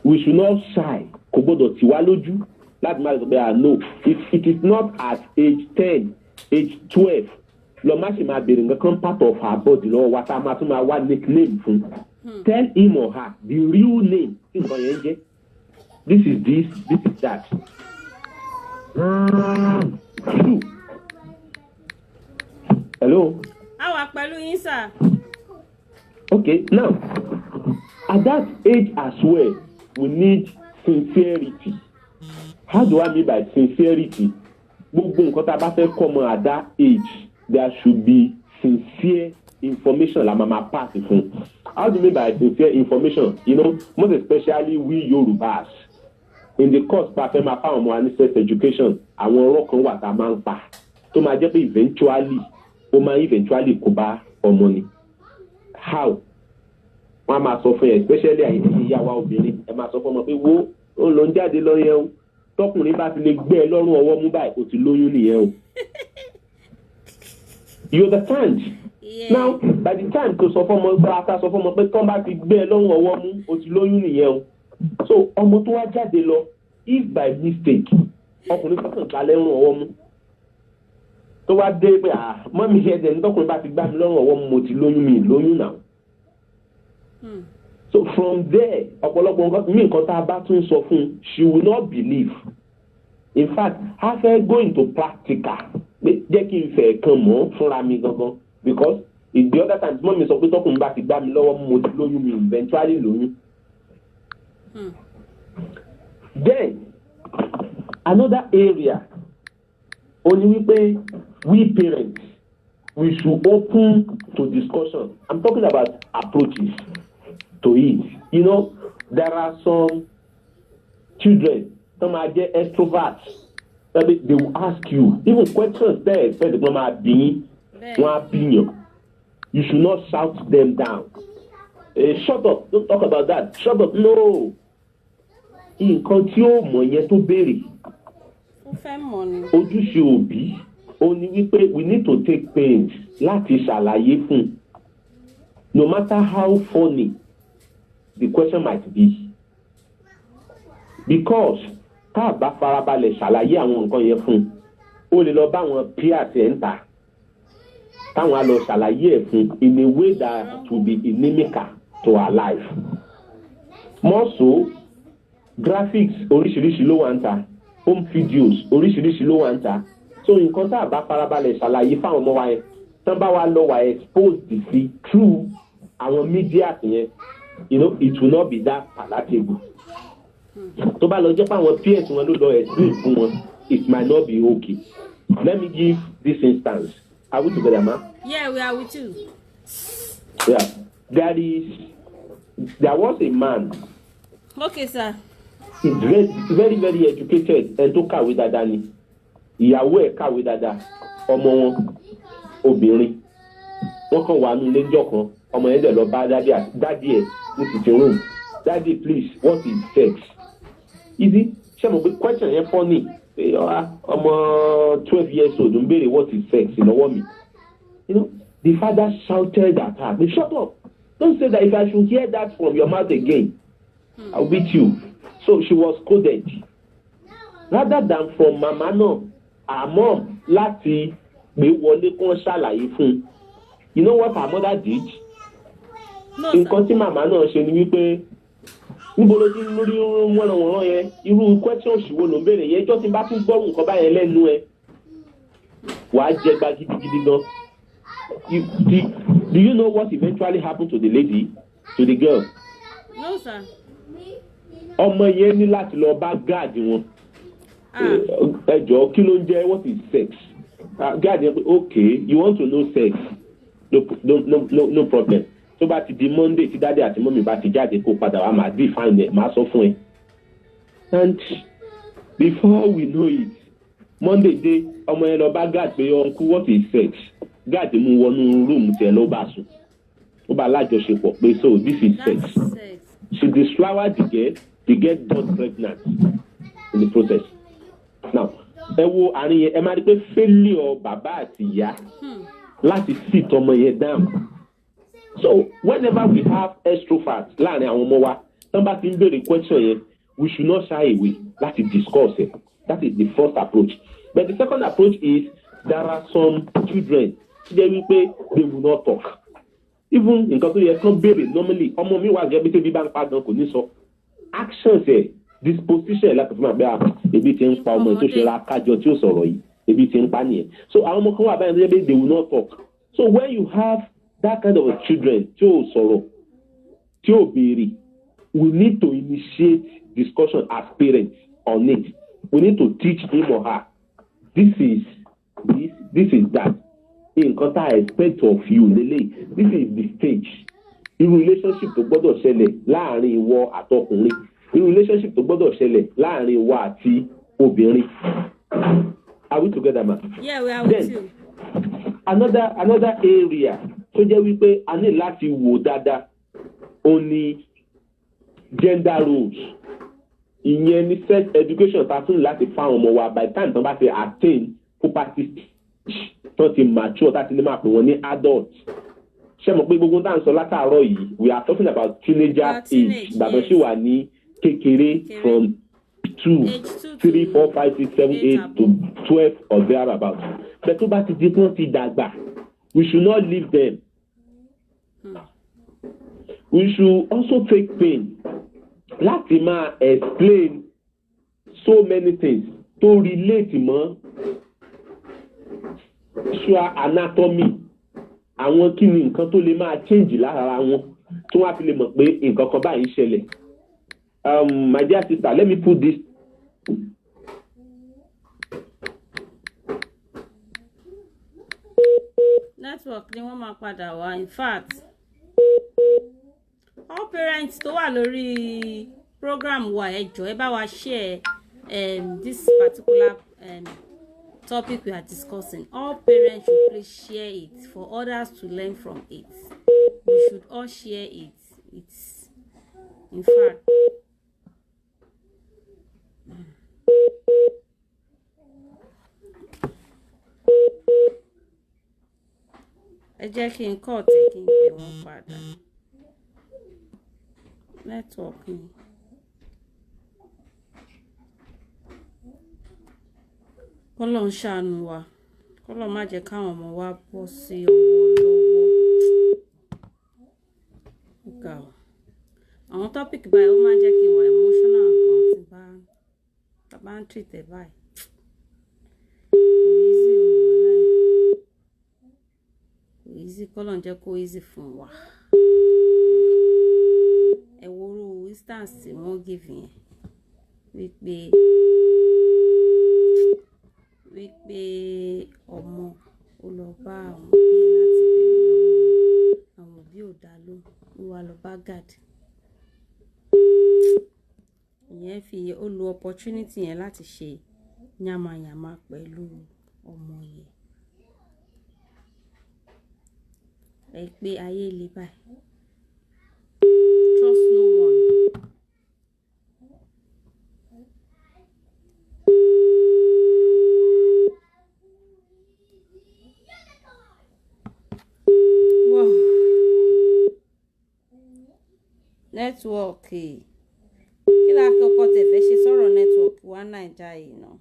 We should not shy. Kò gbọ́dọ̀ tì wá lójú láti máa sọ pé no, it is not at age 10, age 12. Lọ má ṣe máa bèrè nǹkan part of her body lọ́wọ́ wa tá a máa tún máa wá nickname fún. Tell him or her the real name. Tí nǹkan yẹn ń jẹ́. This is this is that. Hello. Àwa pẹ̀lú yín, sir. Okay, now at that age as well, we need sincerity. How do I mean by sincerity? Gbogbo nǹkan tá a bá fẹ́ kọ́ mọ at that age, there should be sincere information la mama pass fún. How do you mean by sincere information? You know, most especially we Yorubas. In the course pa fẹ́ máa fáwọn ọmọ wa ní sex education, àwọn ọ̀rọ̀ kan wà tá a máa ń pa tó máa jẹ́ pé eventually kò bá ọmọ ni. How? Wọ́n máa sọ fún yẹn, especially àyè ìyá wa obìnrin, ẹ máa sọ fún ọmọ pé wo ó lọ ń jáde lọ yẹn o. Tọkùnrin bá ti lè gbé ẹ lọ́rùn ọwọ́ mú báyìí ó ti lóyún nìyẹn o. You understand? Yeah. Now, by the time tó sọ fún ọmọ gbá ata sọ fún ọmọ pé tán bá ti gbé ẹ lọ́rùn ọwọ́ mú ó ti lóyún nìyẹn o. So ọmọ tó wá jáde lọ, if by mistake ọkùnrin kọ́kàn gbá lẹ́rùn ọwọ́ mú tó wá dé pé mọ́mí ẹ̀dẹ̀ ní tọkùnrin bá ti gbá mi lọ́rùn ọwọ́ mú mo ti lóyún mi lóyún náà. So from there, ọ̀pọ̀lọpọ̀ nǹkan tá a bá tún sọ fún, she will not believe. In fact, a fẹ́ go into practical. Jẹ́ kí n fẹ́ kan mọ́ fúnra mi gangan. Because the other times, mọ́ mi sọ pé tọkùnrin bá ti gbá mi lọ́wọ́ mo ti lóyún mi eventually lóyún. Then, another area, only wípé we parents, we should open to discussion. I'm talking about approaches to it. You know, there are some children, some are just extroverts. They will ask you, even questions there, expect them to be one opinion. You should not shout them down. Shut up, don't talk about that. Shut up, no. Nǹkan tí ó mọ̀ yẹn tó béèrè. Ojúṣe òbí, ó ní wípé we need to take pains láti ṣàlàyé fún. No matter how funny the question might be. Because tá a bá farabalẹ̀ ṣàlàyé àwọn nǹkan yẹn fún, ó lè lọ bá àwọn peers ẹ̀ ń ta. Táwọn á lọ ṣàlàyé ẹ̀ fún in a way that will be inimical to our life. More so, graphics oríṣiríṣi ló wà ń ta, home videos oríṣiríṣi ló wà ń ta. So nǹkan tá a bá farabalẹ̀ ṣàlàyé fáwọn ọmọ wa yẹn, tán bá wa lọ wà exposed sí through àwọn media yẹn, you know, it will not be that palatable. Tó bá lọ jẹ́ pé àwọn peers wọn ló lọ explain fún wọn, it might not be okay. Let me give this instance. Are we together, ma? Yeah, we are with you. Yeah. There was a man. Okay, sir. He's very, very educated and tó kàwé dáadáa ni. Ìyàwó ẹ̀ kàwé dáadáa. Ọmọ wọn obìnrin. Wọ́n kàn wà nílé ńjọ́ kan. ọmọ yẹn dẹ̀ lọ bá daddy ẹ̀ ní sitting room. Daddy, please, what is sex? Easy. Ṣé mo pé question yẹn funny? Ọmọ 12 years old ń béèrè what is sex lọ́wọ́ mi. You know, the father shouted at her, shut up. Don't say that. If I should hear that from your mouth again, I'll beat you. So she was scolded. Rather than from mama náà, her mom láti gbé wọlé kán ṣàlàyé fún. You know what her mother did? Nǹkan tí màmá náà ṣe ni wípé níbo ló ti lórí wọ́nrán yẹn irú question òṣìwò ló ń béèrè yẹn ẹjọ́ tí n bá tún gbọ́rù nǹkan báyẹn lẹ́nu ẹ wàá jẹ gba gidigidi gan. Do you know what eventually happened to the lady, to the girl? No, sir. Ọmọ yẹn ní láti lọ bá guard wọn. Ẹjọ́ kí ló ń jẹ́ what is sex? Guard yẹn pé okay, you want to know sex? No problem. Tó bá ti di Monday tí dáadé àti mọ́mí bá ti jáde kó padà wá máa define ẹ̀ máa sọ fún ẹ. And before we know it, Monday dé ọmọ yẹn lọ bá guard pé uncle what is sex? Guard mú wọnú room tiẹ̀ ló bá sùn. Ó bá lájọṣepọ̀ pé so this is sex. She disflowered the girl got pregnant in the process. Now ẹ wo àárín yẹn ẹ máa rí pé failure bàbá àti ìyá láti sit ọmọ yẹn down. So whenever we have extroverts láàrin àwọn ọmọ wa tán bá ti ń béèrè question yẹn we should not shy away láti discuss it. That is the first approach. But the second approach is there are some children they will not talk. Even nǹkan tó yẹ kán béèrè normally ọmọ mi wà gẹ́gẹ́ bí tẹ́bí bá ń pa gan kò ní sọ. Actions ẹ̀ disposition láti fún àgbẹ̀ ebi ti ń pa ọmọ tó ṣe ra kájọ tí ó sọ̀rọ̀ yìí ebi ti ń pa nìyẹn. So àwọn ọmọ kan wà báyìí tó yẹ they will not talk. So when you have that kind of children tí ó sọ̀rọ̀ tí ó béèrè we need to initiate discussion as parents on it. We need to teach him or her this is that. Nǹkan tá a expect of you lélẹ̀ this is the stage. Irú relationship tó gbọ́dọ̀ ṣẹlẹ̀ láàrin ìwọ àtọkùnrin. Irú relationship tó gbọ́dọ̀ ṣẹlẹ̀ láàrin ìwọ àti obìnrin. Are we together, ma? Yeah, we are with you. Another area tó jẹ́ wípé a ní láti wò dáadáa ó ní gender roles. Ìyẹn ní sex education ta tún láti fáwọn ọmọ wa by the time tán bá ti attain puberty tó ti mature tá ti lè máa pè wọ́n ní adult. Ṣé mo pé gbogbo tá à ń sọ látàárọ̀ yìí we are talking about teenager age gbàgbọ́ ṣì wà ní kékeré from 2, 3, 4, 5, 6, 7, 8 to 12 or thereabout. But tó bá ti di pọ́n ti dàgbà we should not leave them. We should also take pain láti máa explain so many things to relate mọ́ sexual anatomy àwọn kí ni nǹkan tó lè máa change lára wọn tí wọ́n á fi lè mọ̀ pé nǹkan kan báyìí ń ṣẹlẹ̀. My dear sister, let me put this. Network ni wọ́n máa padà wá. In fact, all parents tó wà lórí program wa ẹ jọ̀ọ́ ẹ bá wa share this particular topic we are discussing. All parents should please share it for others to learn from it. We should all share it. It's in fact. Ẹ jẹ́ kí n kọ́ ọ̀tẹ̀ kí n pè wọ́n padà. Network ni. Kọ́lọ̀ ń ṣàánú wa. Kọ́lọ̀ má jẹ́ káwọn ọmọ wa bọ́ sí ọwọ́ lọ́wọ́. Ga o. Àwọn topic báyìí ó máa jẹ́ kí n wà emotional kan tí bá ń treat ẹ̀ báyìí. Easy kọ́lọ̀ ń jẹ́ kó easy fún wa. Ẹ wo irú instance tí wọ́n give yẹn wípé ọmọ ó lọ bá àwọn òbí láti bẹ̀rẹ̀ lọ́wọ́ àwọn òbí ò dá ló wá lọ bá gad. Ìyẹn fi ó lo opportunity yẹn láti ṣe yàmàyàmà pẹ̀lú ọmọ yẹn. ẹ pé ayé le báyìí. Trust no one. Wow. Network kí la kọ́kọ́ tẹ̀ fẹ́ ṣe sọ̀rọ̀ network wa Naija yìí náà.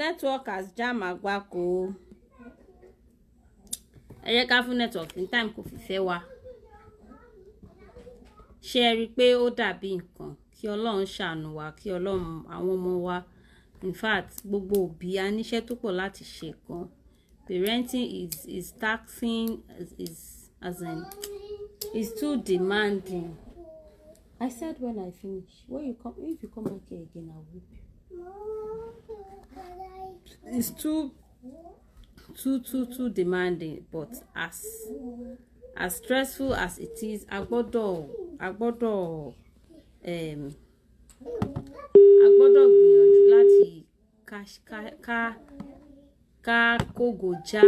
Network has jam àgbákò. Ẹ jẹ́ ká fún network ní time kò fi fẹ́ wá. Ṣé ẹ rí i pé ó dàbí nǹkan kí Ọlọ́run ṣàánú wa, kí Ọlọ́run àwọn ọmọ wa, in fact gbogbo òbí a níṣẹ́ tó pọ̀ láti ṣe kan. Parenting is taxing, is as in is too demanding. I said when I finish. If you come back here again, I'll whip you. It's too demanding, but as stressful as it is, a gbọ́dọ̀ gbìyànjú láti ká kógo já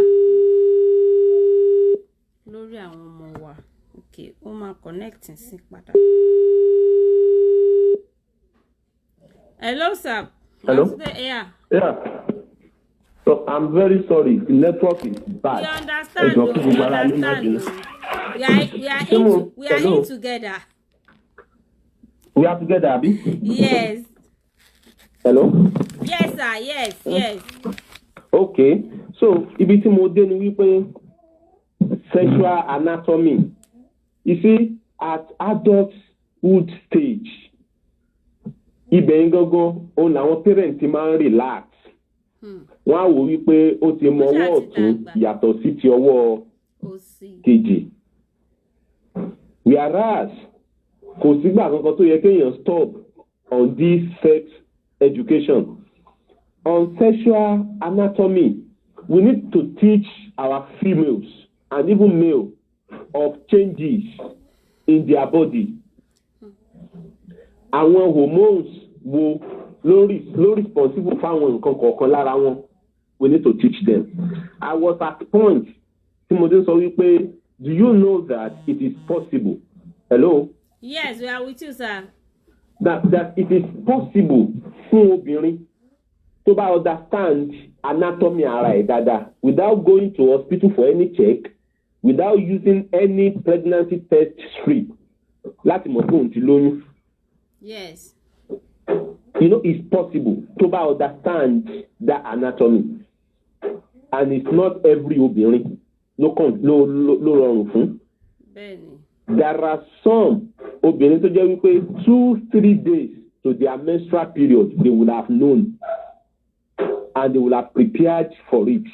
lórí àwọn ọmọ wa. Okay, ó máa connecting sí padà. Hello, sir. Hello? Yeah. So I'm very sorry. The network is bad. We understand. We are in together. We are together, Abi? Yes. Hello? Yes, sir. Yes. Okay. So, ibi tí mo dé ni wípé sexual anatomy. You see, at adulthood stage, ibẹ̀ gangan òun làwọn parents máa ń relax. Wọ́n á wò wípé ó ti mọ ọwọ́ ọ̀tún yàtọ̀ sí ti ọwọ́ kejì. Whereas kò sígbà kankan tó yẹ kéèyàn stop on this sex education. On sexual anatomy, we need to teach our females and even male of changes in their body. Àwọn hormones wo ló responsible fáwọn nǹkan kọ̀ọ̀kan lára wọn. We need to teach them. I was at point tí mo dé sọ wípé, do you know that it is possible? Hello? Yes, we are with you, sir. That it is possible fún obìnrin tó bá understand anatomy ara ẹ̀ dáadáa without going to hospital for any check, without using any pregnancy test strip láti mọ̀ pé òun ti lóyún. Yes. You know, it's possible to understand that anatomy. And it's not every obìnrin ló rọrùn fún. There are some obìnrin tó jẹ́ wípé 2-3 days to their menstrual period they would have known and they would have prepared for it.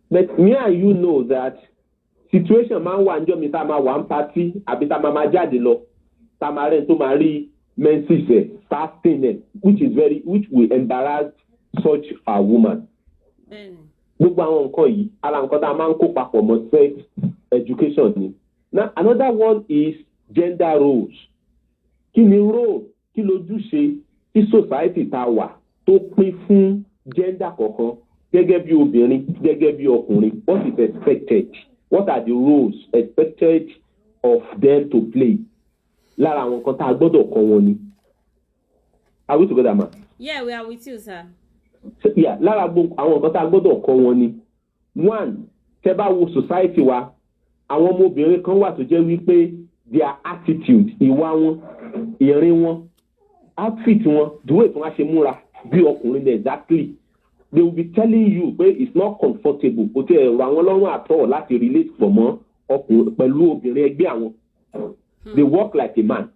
But me and you know that situation máa ń wà níjọ́ mi tá a máa wà ń party àbí tá a máa jáde lọ tá a máa rẹ̀ tó máa rí menses fasting which will embarrass such a woman. Gbogbo àwọn nǹkan yìí ara nǹkan tá a máa ń kó papọ̀ mọ́ sex education ni. Now another one is gender roles. Kí ni role, kí lójúṣe tí society tá wà tó pín fún gender kọ̀ọ̀kan gẹ́gẹ́ bí obìnrin gẹ́gẹ́ bí ọkùnrin. What is expected? What are the roles expected of them to play? Lára àwọn nǹkan tá a gbọ́dọ̀ kọ́ wọn ni. Are we together, ma? Yeah, we are with you, sir. So, yeah, lára àwọn nǹkan tá a gbọ́dọ̀ kọ́ wọn ni. One, tẹ́ bá wo society wa, àwọn ọmọbìnrin kan wà tó jẹ́ wípé their attitude, ìwà wọn, ìrìn wọn, outfit wọn, the way tí wọ́n ṣe múra bí ọkùnrin exactly. They will be telling you pé it's not comfortable. Kò tí ẹ̀rọ àwọn lọ́rùn àtọ̀ láti relate pọ̀ mọ́ ọkùnrin pẹ̀lú obìnrin ẹgbẹ́ àwọn. They walk like a man.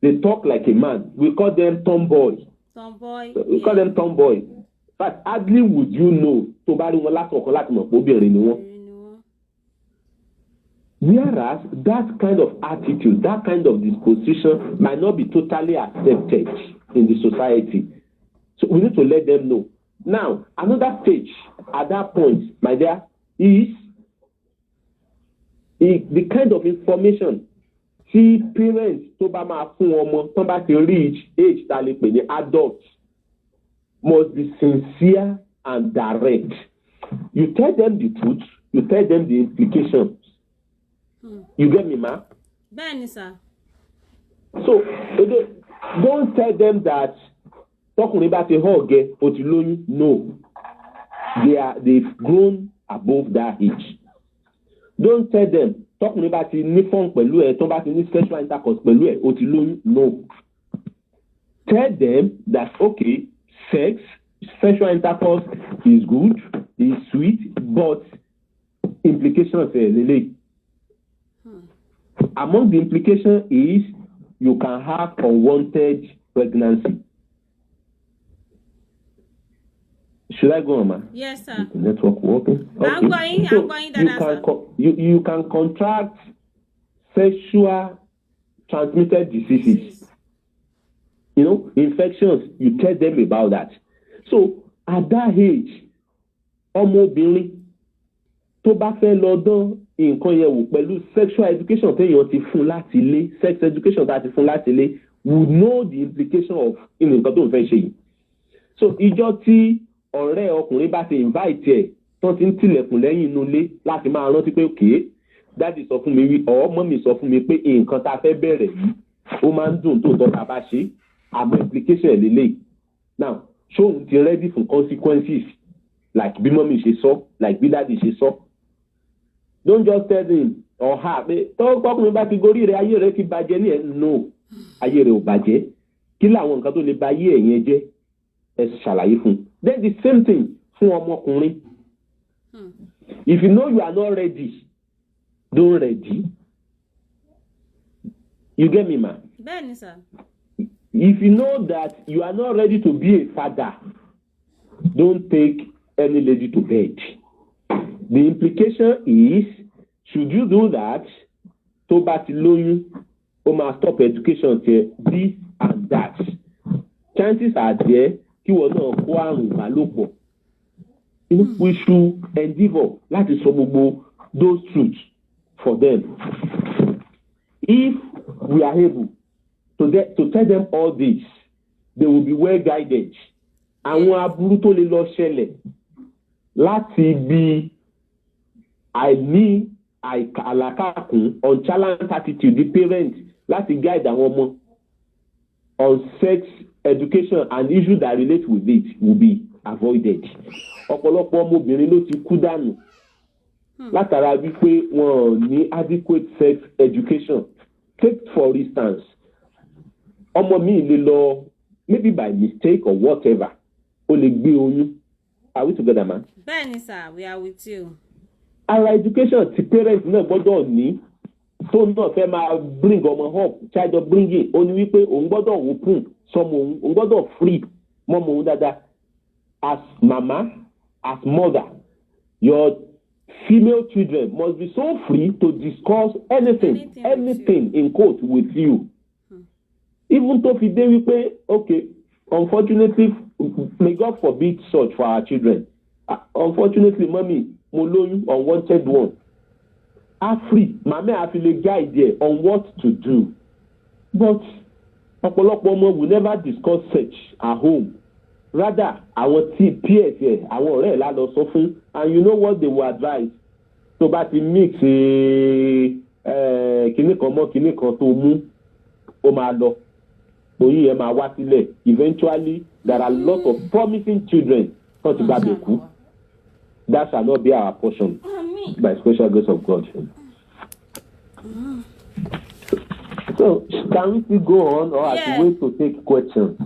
They talk like a man. We call them tomboy. We call them tomboy. But hardly would you know tó bá rí wọn látọ̀kan láti mọ̀ pé obìnrin ni wọ́n. Whereas that kind of attitude, that kind of disposition might not be totally accepted in the society. So we need to let them know. Now, another stage at that point, my dear, is the kind of information tí parents tó bá máa fún ọmọ tó bá ti reach age tá a lè pè ní adult must be sincere and direct. You tell them the truth, you tell them the implications. You get me, ma? Bẹ́ẹ̀ni, sir. So don't tell them that tọkùnrin bá ti hug ẹ o ti lóyún. No, they've grown above that age. Don't tell them tọkùnrin bá ti ní fọ́n pẹ̀lú ẹ tó bá ti ní sexual intercourse pẹ̀lú ẹ o ti lóyún. No, tell them that okay, sexual intercourse is good, is sweet, but implications lele. Among the implications is you can have unwanted pregnancy. Should I go on, ma? Yes, sir. Network working? Okay. I'm going that you can contract sexual transmitted diseases. You know, infections, you tell them about that. So, at that age, ọmọbìnrin tó bá fẹ́ lọ dán nǹkan yẹn wò pẹ̀lú sexual education téèyàn ti fún láti ilé, sex education tá a ti fún láti ilé, would know the implication of nǹkan tó ń fẹ́ ṣe yìí. So, ìjọ tí ọ̀rẹ́ ọkùnrin bá ti invite ẹ̀ tó ti ń tilẹ̀kùn lẹ́yìn inú ilé láti máa rántí pé òkè dáàdì sọ fún mi wí mọ́mì sọ fún mi pé nǹkan tá a fẹ́ bẹ̀rẹ̀ yìí ó máa ń dùn tó tọ́ tá a bá ṣe àmọ́ implication ẹ̀ lélẹ̀. Now ṣóun ti ready for consequences like bí mọ́mì ṣe sọ like bí dáàdì ṣe sọ. Don't just tell him or her pé tọ́kùnrin bá ti gorí rẹ̀ ayé rẹ̀ ti bàjẹ́ ní ẹ̀. No, ayé rẹ̀ ò bàjẹ́. Kí làwọn nǹkan tó lè ba ayé ẹ̀ yẹn jẹ́ ẹ ṣàlàyé fún un. Then the same thing fún ọmọkùnrin. If you know you are not ready, don't ready. You get me, ma? Bẹ́ẹ̀ni, sir. If you know that you are not ready to be a father, don't take any lady to bed. The implication is, should you do that, tó bá ti lóyún, ó máa stop education here, this and that. Chances are there kí wọ́n náà kó àrùn ìbálòpọ̀. We should endeavour láti sọ gbogbo those truths for them. If we are able to tell them all this, they will be well guided. Àwọn aburú tó lè lọ ṣẹlẹ̀ láti bí àìní àlàkàkùn unchallenged attitude the parent láti guide àwọn ọmọ on sex education and issues that relate with it will be avoided. Ọ̀pọ̀lọpọ̀ ọmọbìnrin ló ti kú dànù látara wípé wọn ò ní adequate sex education. Take for instance, ọmọ mi lè lọ maybe by mistake or whatever ó lè gbé oyún. Are we together, man? Bẹ́ẹ̀ni, sir, we are with you. Our education ti parents náà gbọ́dọ̀ ní tó náà fẹ́ máa bring ọmọ up child of bringing ó ní wípé òun gbọ́dọ̀ open sọmọ òun gbọ́dọ̀ free mọ́mọ òun dáadáa. As mama, as mother, your female children must be so free to discuss anything in quote with you. Even though fi dé wípé okay, unfortunately, may God forbid such for our children. Unfortunately, mommy, mo lóyún unwanted one. Are free, mama a fi lè guide there on what to do. But ọ̀pọ̀lọpọ̀ ọmọ will never discuss sex at home. Rather, àwọn peers ẹ̀ àwọn ọ̀rẹ́ ẹ̀ la lọ sọ fún, and you know what they will advise. Tó bá ti mix kinní kan mọ́ kinní kan tó mú ó máa lọ. Oyún yẹn máa wá sílẹ̀. Eventually, there are lots of promising children tó ti gbàgbé kú. That shall not be our portion by special grace of God. So, can we still go on or have to wait to take questions?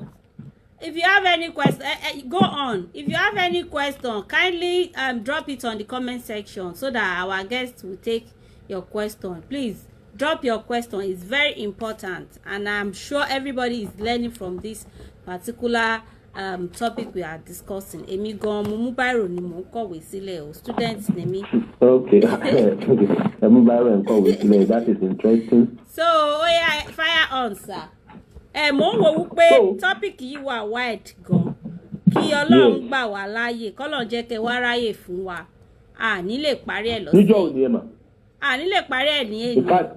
If you have any question, go on. If you have any question, kindly drop it on the comment section so that our guests will take your question. Please drop your question. It's very important, and I'm sure everybody is learning from this particular topic we are discussing. Èmi gan mo mú bírò ni mo kọ̀wé sílẹ̀ o, students ni mí. Okay. Mú bírò and kọ̀wé sílẹ̀. That is interesting. So, fire on, sir. Mo ń wo wípé topic yìí wà wide gan. Kí Ọlọ́run gbà wá láàyè, k'Ọlọ́run jẹ́ kẹ́ wá ráyè fún wa. A ní lè parí ẹ̀ lọ́sẹ̀. Níjọ́ òní ẹ̀ mà. a ní lè parí ẹ̀ ní In èyí. fact,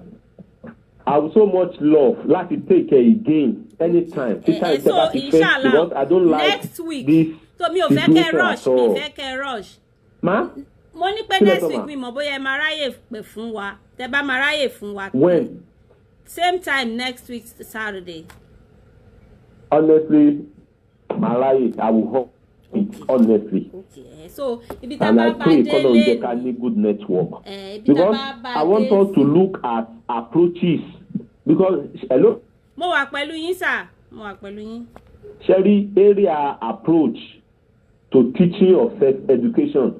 I would so much love láti take care again anytime. So inshallah because I don't like next week this so mi ò fẹ́ kẹ́ rush at mi all. fẹ́ kẹ́ rush. Ma? Mo ní pé next week mi mọ̀ bóyá ẹ máa ráyè pè fún wa tẹ́ bá máa ráyè fún wa. When? Same time next week Saturday. Honestly, Malayi, I will hope it, honestly. Okay. So ibi tá And bá I bá pray dé God will lé get a good network. ibi tá Because bá bá I want dé. us to look at approaches. Because, hello? Mo wà pẹ̀lú yín sà, mo wà pẹ̀lú yín. Sherry, area approach to teaching of sex education,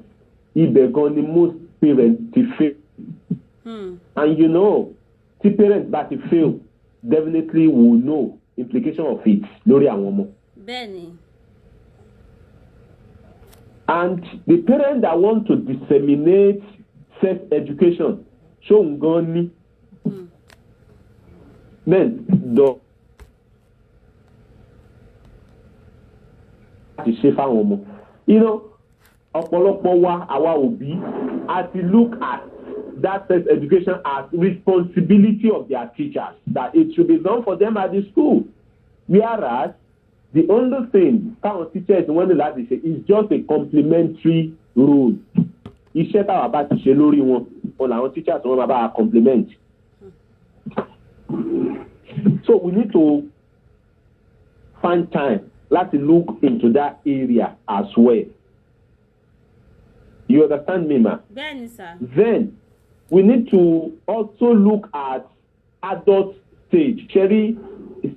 ibẹ̀ gan ni most parents ti fail. And you know, tí parents bá ti fail, definitely will know implication of it lórí àwọn ọmọ. Bẹ́ẹ̀ni. And the parents that want to disseminate sex education, ṣóun gan ni. Then the ti ṣe fáwọn ọmọ. You know, ọ̀pọ̀lọpọ̀ wa àwa òbí a ti look at that sex education as responsibility of their teachers, that it should be done for them at the school. Whereas the only thing táwọn teachers wọ́n ní láti ṣe is just a complementary role. Iṣẹ́ táwa bá ti ṣe lórí wọn, wọn làwọn teachers wọn máa bá a complement. So we need to find time to look into that area as well. You understand me, ma? Bẹ́ẹ̀ni sà. Then we need to also look at adult stage. Sherry,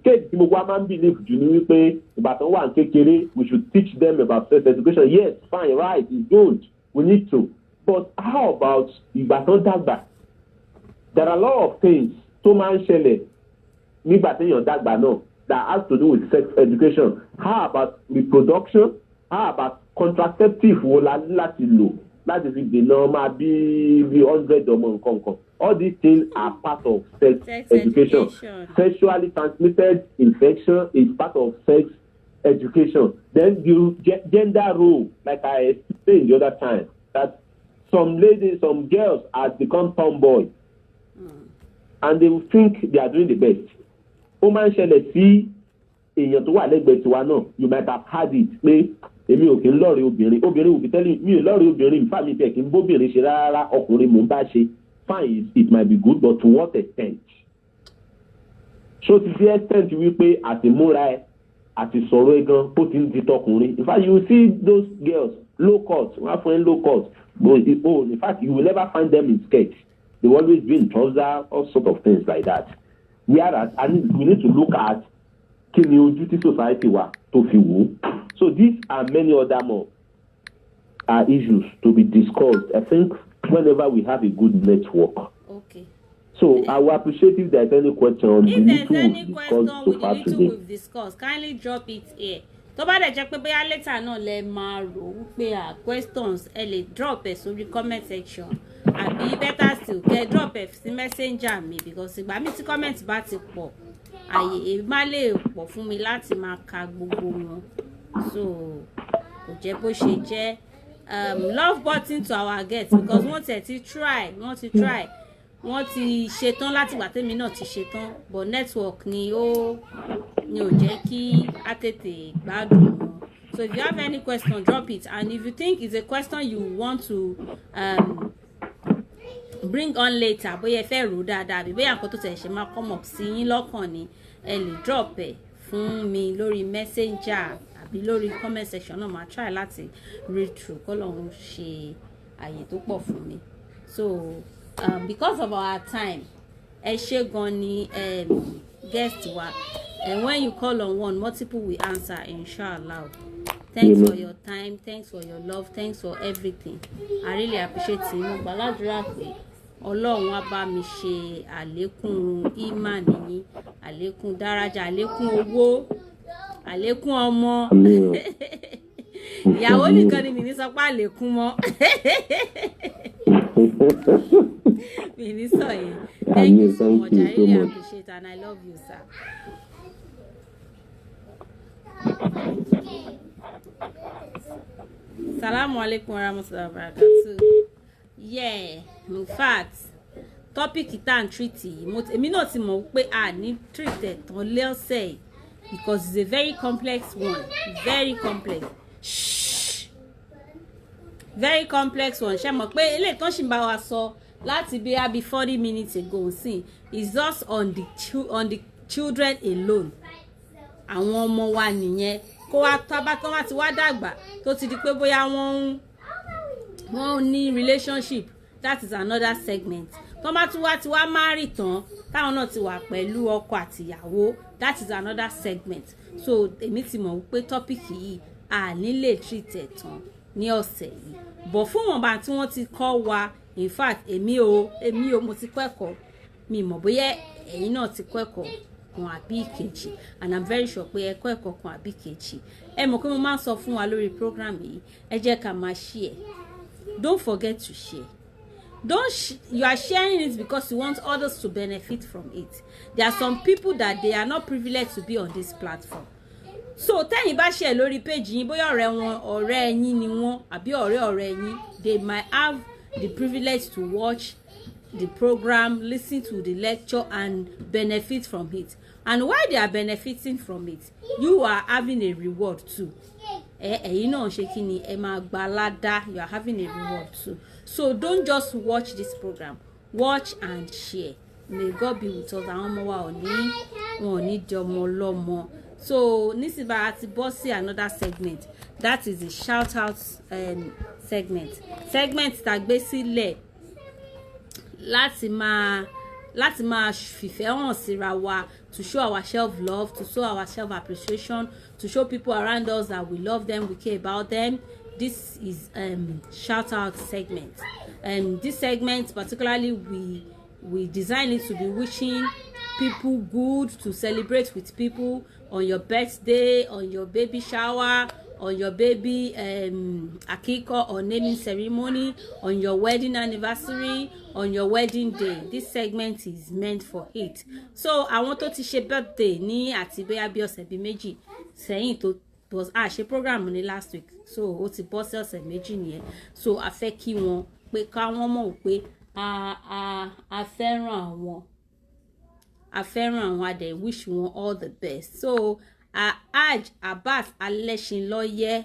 stage tí mo wá máa ń believe jù ní wípé ìgbà tó wà ní kékeré, we should teach them about sex education. Yes, fine, right, it's good. We need to. But how about ìgbà tó dàgbà? There are a lot of things tó máa ń ṣẹlẹ̀ nígbà téèyàn dàgbà náà that has to do with sex education. How about reproduction? How about contraceptive wo la ní láti lò láti fi dènà máa bí 100 ọmọ nǹkan kan? All these things are part of sex education. Sexually transmitted infection is part of sex education. Then the gender role, like I explained the other time, that some ladies, some girls have become tomboy, and they will think they are doing the best. Ó máa ń ṣẹlẹ̀ sí èèyàn tó wà lẹ́gbẹ̀ẹ́ tiwa náà. You might have had it pé èmi ò kí ń lọ́ọ̀rẹ́ obìnrin. Obìnrin will be telling mi ò lọ́ọ̀rẹ́ obìnrin. Nfa mi tẹ̀ kí n bóbìnrin ṣe rárá, ọkùnrin mò ń bá ṣe. Fine, it might be good, but to what extent? So to the extent wípé àtìmúra ẹ àti sọ̀rọ̀ ẹ gan ó ti ń di tọkùnrin. In fact, you will see those girls low cut, wọ́n á fún ẹ low cut. But in fact, you will never find them in skirts. They will always be in trousers, all sort of things like that. Whereas we need to look at kí ni ojú tí society wa tó fi wò. So these and many other more issues to be discussed. I think whenever we have a good network. Okay. So I will appreciate if there's any question on the If there's little any we've question discussed so with the far little today. we've discussed, kindly drop it here. Tó bá dẹ̀ jẹ́ pé bóyá later náà lẹ máa rò wípé questions ẹ lè drop ẹ̀ sórí comment section àbí better still kẹ́ drop ẹ̀ sí messenger mi because ìgbà mi tí comment bá ti pọ̀ àyè má lè pọ̀ fún mi láti máa ka gbogbo wọn so kò jẹ́ bó ṣe jẹ́ love button to our guests because wọ́n ti try wọ́n ti ṣetán láti gbà tèmi náà ti ṣetán but network ni ò jẹ́ kí a tètè gbádùn wọn. So if you have any question, drop it, and if you think it's a question you want to bring on later bóyá ẹ fẹ́ rò dáadáa àbí bóyá nǹkan tó tẹ̀ ṣe máa come up sí yín lọ́kàn ni ẹ lè drop ẹ̀ fún mi lórí messenger àbí lórí comment section náà máa try láti read through kọ́ lọ́run ṣe àyè tó pọ̀ fún mi. So because of our time ẹ ṣé gan ni guest wa and when you call on one multiple will answer inshallah. Thanks for your time, thanks for your love, thanks for everything. I really appreciate it. Mo gbàládùra pé Ọlọ́run á bá mi ṣe àlékún ìmánì yín, àlékún dáràjà, àlékún owó, àlékún ọmọ. Ìyàwó nìkan ni mi ní sọ pé àlékún mọ́. Mi ní sọ yẹn. Thank you so much. I really appreciate it and I love you, sir. Salamu alaikum warahmatullahi wabarakatuh. Yeah, in fact, topic tá n treat yìí èmi náà ti mọ̀ pé a ní treat ẹ̀ tán lọ́sẹ̀ because it's a very complex one, very complex. Very complex one. Ṣé mọ̀ pé eléyìí tán ṣì ń bá wa sọ láti bí abi 40 minutes ago sí is just on the children alone. Àwọn ọmọ wa nìyẹn kó wá tábà tán wá ti wá dàgbà tó ti di pé bóyá wọ́n ní relationship, that is another segment. Tán bá tún wá ti wá marry tán táwọn náà ti wà pẹ̀lú ọkọ àtìyàwó, that is another segment. So èmi ti mọ̀ pé topic yìí a ní lè treat ẹ̀ tán ní ọ̀sẹ̀ yìí, but fún wọn bá tí wọ́n ti kọ́ wa, in fact èmi o mo ti kọ́ ẹ̀kọ́, mi mọ̀ bóyá ẹ̀yin náà ti kọ́ ẹ̀kọ́ kan àbí ìkejì, and I'm very sure pé ẹ kọ́ ẹ̀kọ́ kan àbí ìkejì. Ẹ mọ̀ pé mo máa ń sọ fún wa lórí program yìí, ẹ jẹ́ ká máa share. Don't forget to share. You are sharing it because you want others to benefit from it. There are some people that they are not privileged to be on this platform. So tẹ́yin bá share lórí page yín, bóyá ọ̀rẹ́ yín ni wọ́n àbí ọ̀rẹ́ yín, they might have the privilege to watch the program, listen to the lecture and benefit from it. And while they are benefiting from it, you are having a reward too. Ẹ̀yin náà ṣe kí ni, ẹ máa gba ládá, you are having a reward too. So don't just watch this program, watch and share. May God be with us. Àwọn ọmọ wa wọn ò ní di ọmọ ọlọ́mọ. So nísìbà àti bọ́ sí another segment, that is the shout out segment tá gbé sílẹ̀ láti máa fìfẹ́ hàn síra wa, to show our self love, to show our self appreciation, to show people around us that we love them, we care about them. This is shout out segment. This segment particularly we design it to be wishing people good, to celebrate with people on your birthday, on your baby shower, on your baby akiko or naming ceremony, on your wedding anniversary, on your wedding day. This segment is meant for it. So àwọn tó ti ṣe birthday ní àti bóyá bí ọ̀sẹ̀ bí méjì sẹ́yìn tó was ṣe program ní last week, so ó ti bọ́ sí ọ̀sẹ̀ méjì nìyẹn. So a fẹ́ kí wọn pé káwọn mọ̀ pé a fẹ́ràn àwọn, a dẹ̀ wish wọn all the best. So Hajj Abbas Alẹ́ṣinlọ́yẹ́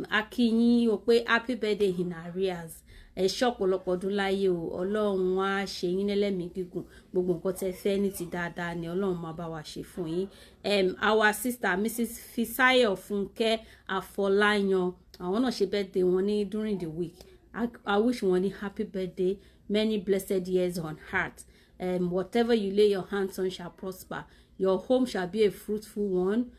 akíyín o pé happy birthday in arrears. Ẹ ṣọ̀pọ̀lọpọ̀ ọdún láyé o, Ọlọ́run á ṣe yín lẹ́lẹ́mìí gígùn, gbogbo nǹkan tẹ́ fẹ́ ní ti dáadáa ni Ọlọ́run máa bá wa ṣe fún yín. Our sister Mrs. Fisayo Funke Afọláyan, àwọn náà ṣe birthday wọn ní during the week. I wish wọn ní happy birthday, many blessed years on heart. Whatever you lay your hands on shall prosper. Your home shall be a fruitful one.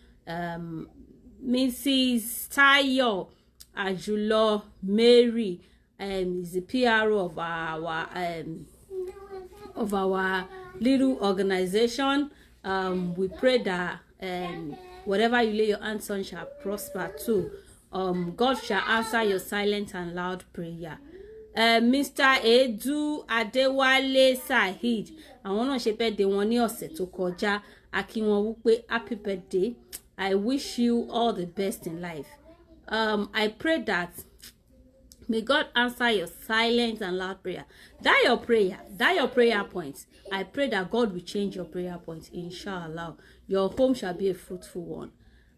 Mrs. Tayo Ajulo Mary is the PRO of our little organization. We pray that whatever you lay your hands on shall prosper too. God shall answer your silent and loud prayer. Mr. Edu Adewale Saheed, àwọn náà ṣe birthday wọn ní ọ̀sẹ̀ tó kọjá. A kí wọn wípé happy birthday. I wish you all the best in life. I pray that may God answer your silent and loud prayer. That your prayer points. I pray that God will change your prayer points, inshallah. Your home shall be a fruitful one.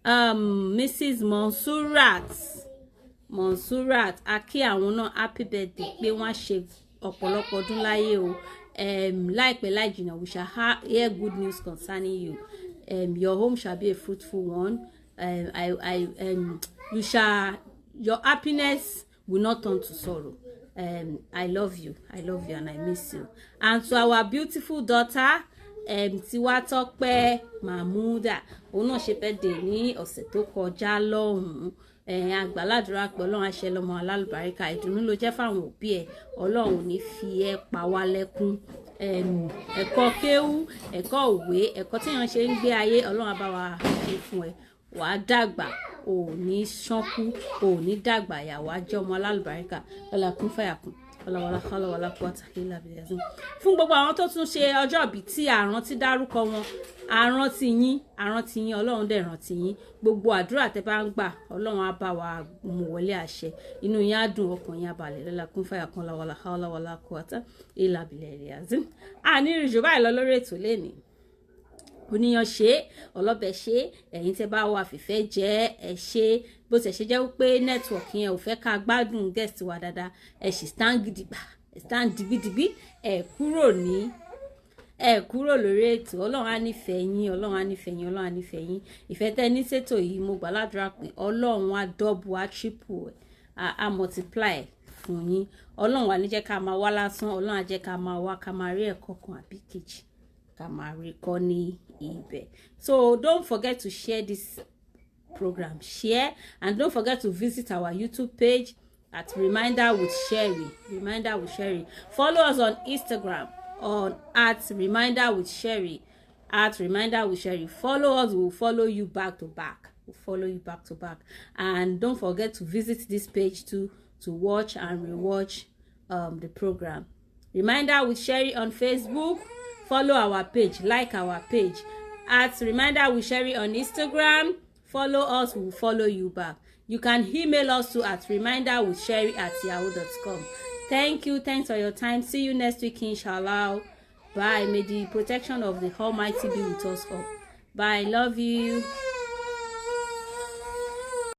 Mrs. Monsurat aki àwọn náà happy birthday pé wọ́n ṣe ọ̀pọ̀lọpọ̀ ọdún láyé o. Láìpẹ́ láì jìnnà we shall hear good news concerning you. Your home shall be a fruitful one. Your happiness will not turn to sorrow. I love you and I miss you. And to our beautiful daughter Tiwatope Mahmuda, òun náà ṣe birthday ní ọ̀sẹ̀ tó kọjá lọ́hùn-ún. Àgbàládùra pé Ọlọ́run á ṣe lọ́mọ alálùbáríkà, ìdùnnú ló jẹ́ fáwọn òbí ẹ̀, Ọlọ́run ò ní fi ẹ́ pa wá lẹ́kún. Ẹ̀kọ́ kéwú, ẹ̀kọ́ òwe, ẹ̀kọ́ tí èèyàn ṣe ń gbé ayé, Ọlọ́run á bá wa ṣe fún ẹ. Wàá dàgbà, ò ní ṣánkú, ò ní dàgbà yà, wàá jẹ́ ọmọ alálùbáríkà. Lọ́la kún fàyàkùn. fún gbogbo àwọn tó tún ṣe ọjọ́ ìbí tí àrántí dárúkọ wọn àrántí yín Ọlọ́run dẹ̀ rántí yín gbogbo àdúrà tẹ́ bá ń gbà Ọlọ́run á bá wa mú wọlé àṣẹ inú yín á dùn ọkàn yín á balẹ̀ lọ́la kún fàyà kan làwàlà hàwàlà quwwata illa billahi azim àní ìrìnjò báyìí lọ lórí ètò lẹ́nìí oníyan ṣe ọlọ́bẹ̀ ṣe ẹ̀yin tẹ́ bá wà fìfẹ́ jẹ́ ẹ ṣe bó ṣe ṣe jẹ́ wípé nẹ́tíwọ̀kì yẹn ò fẹ́ ká gbádùn guest wa dáadáa ẹ sì stand gidigba ẹ stand digbídigbí ẹ kúrò lórí ètò Ọlọ́run á nífẹ̀ẹ́ yín Ọlọ́run á nífẹ̀ẹ́ yín ìfẹ́ tẹ́ ní ṣètò yìí mo gbà ládùúrà pé Ọlọ́run á double á triple á multiply fún yín Ọlọ́run á ní jẹ́ ká máa wá lásán Ọlọ́run á jẹ́ ká máa wá ká máa rí ẹ̀kọ́ kan àbí kejì ká máa rí kọ́ ní ibẹ̀. So don't forget to share this program, share, and don't forget to visit our YouTube page at Reminder with Sherry. Follow us on Instagram at Reminder with Sherry. Follow us, we'll follow you back to back. And don't forget to visit this page to watch and rewatch the program. Reminder with Sherry on Facebook. Follow our page, like our page. At Reminder with Sherry on Instagram. Follow us, we'll follow you back. You can email us to at reminderwithsherry@yahoo.com. Thank you. Thanks for your time. See you next week, inshallah. Bye. May the protection of the Almighty be with us all. Bye. Love you.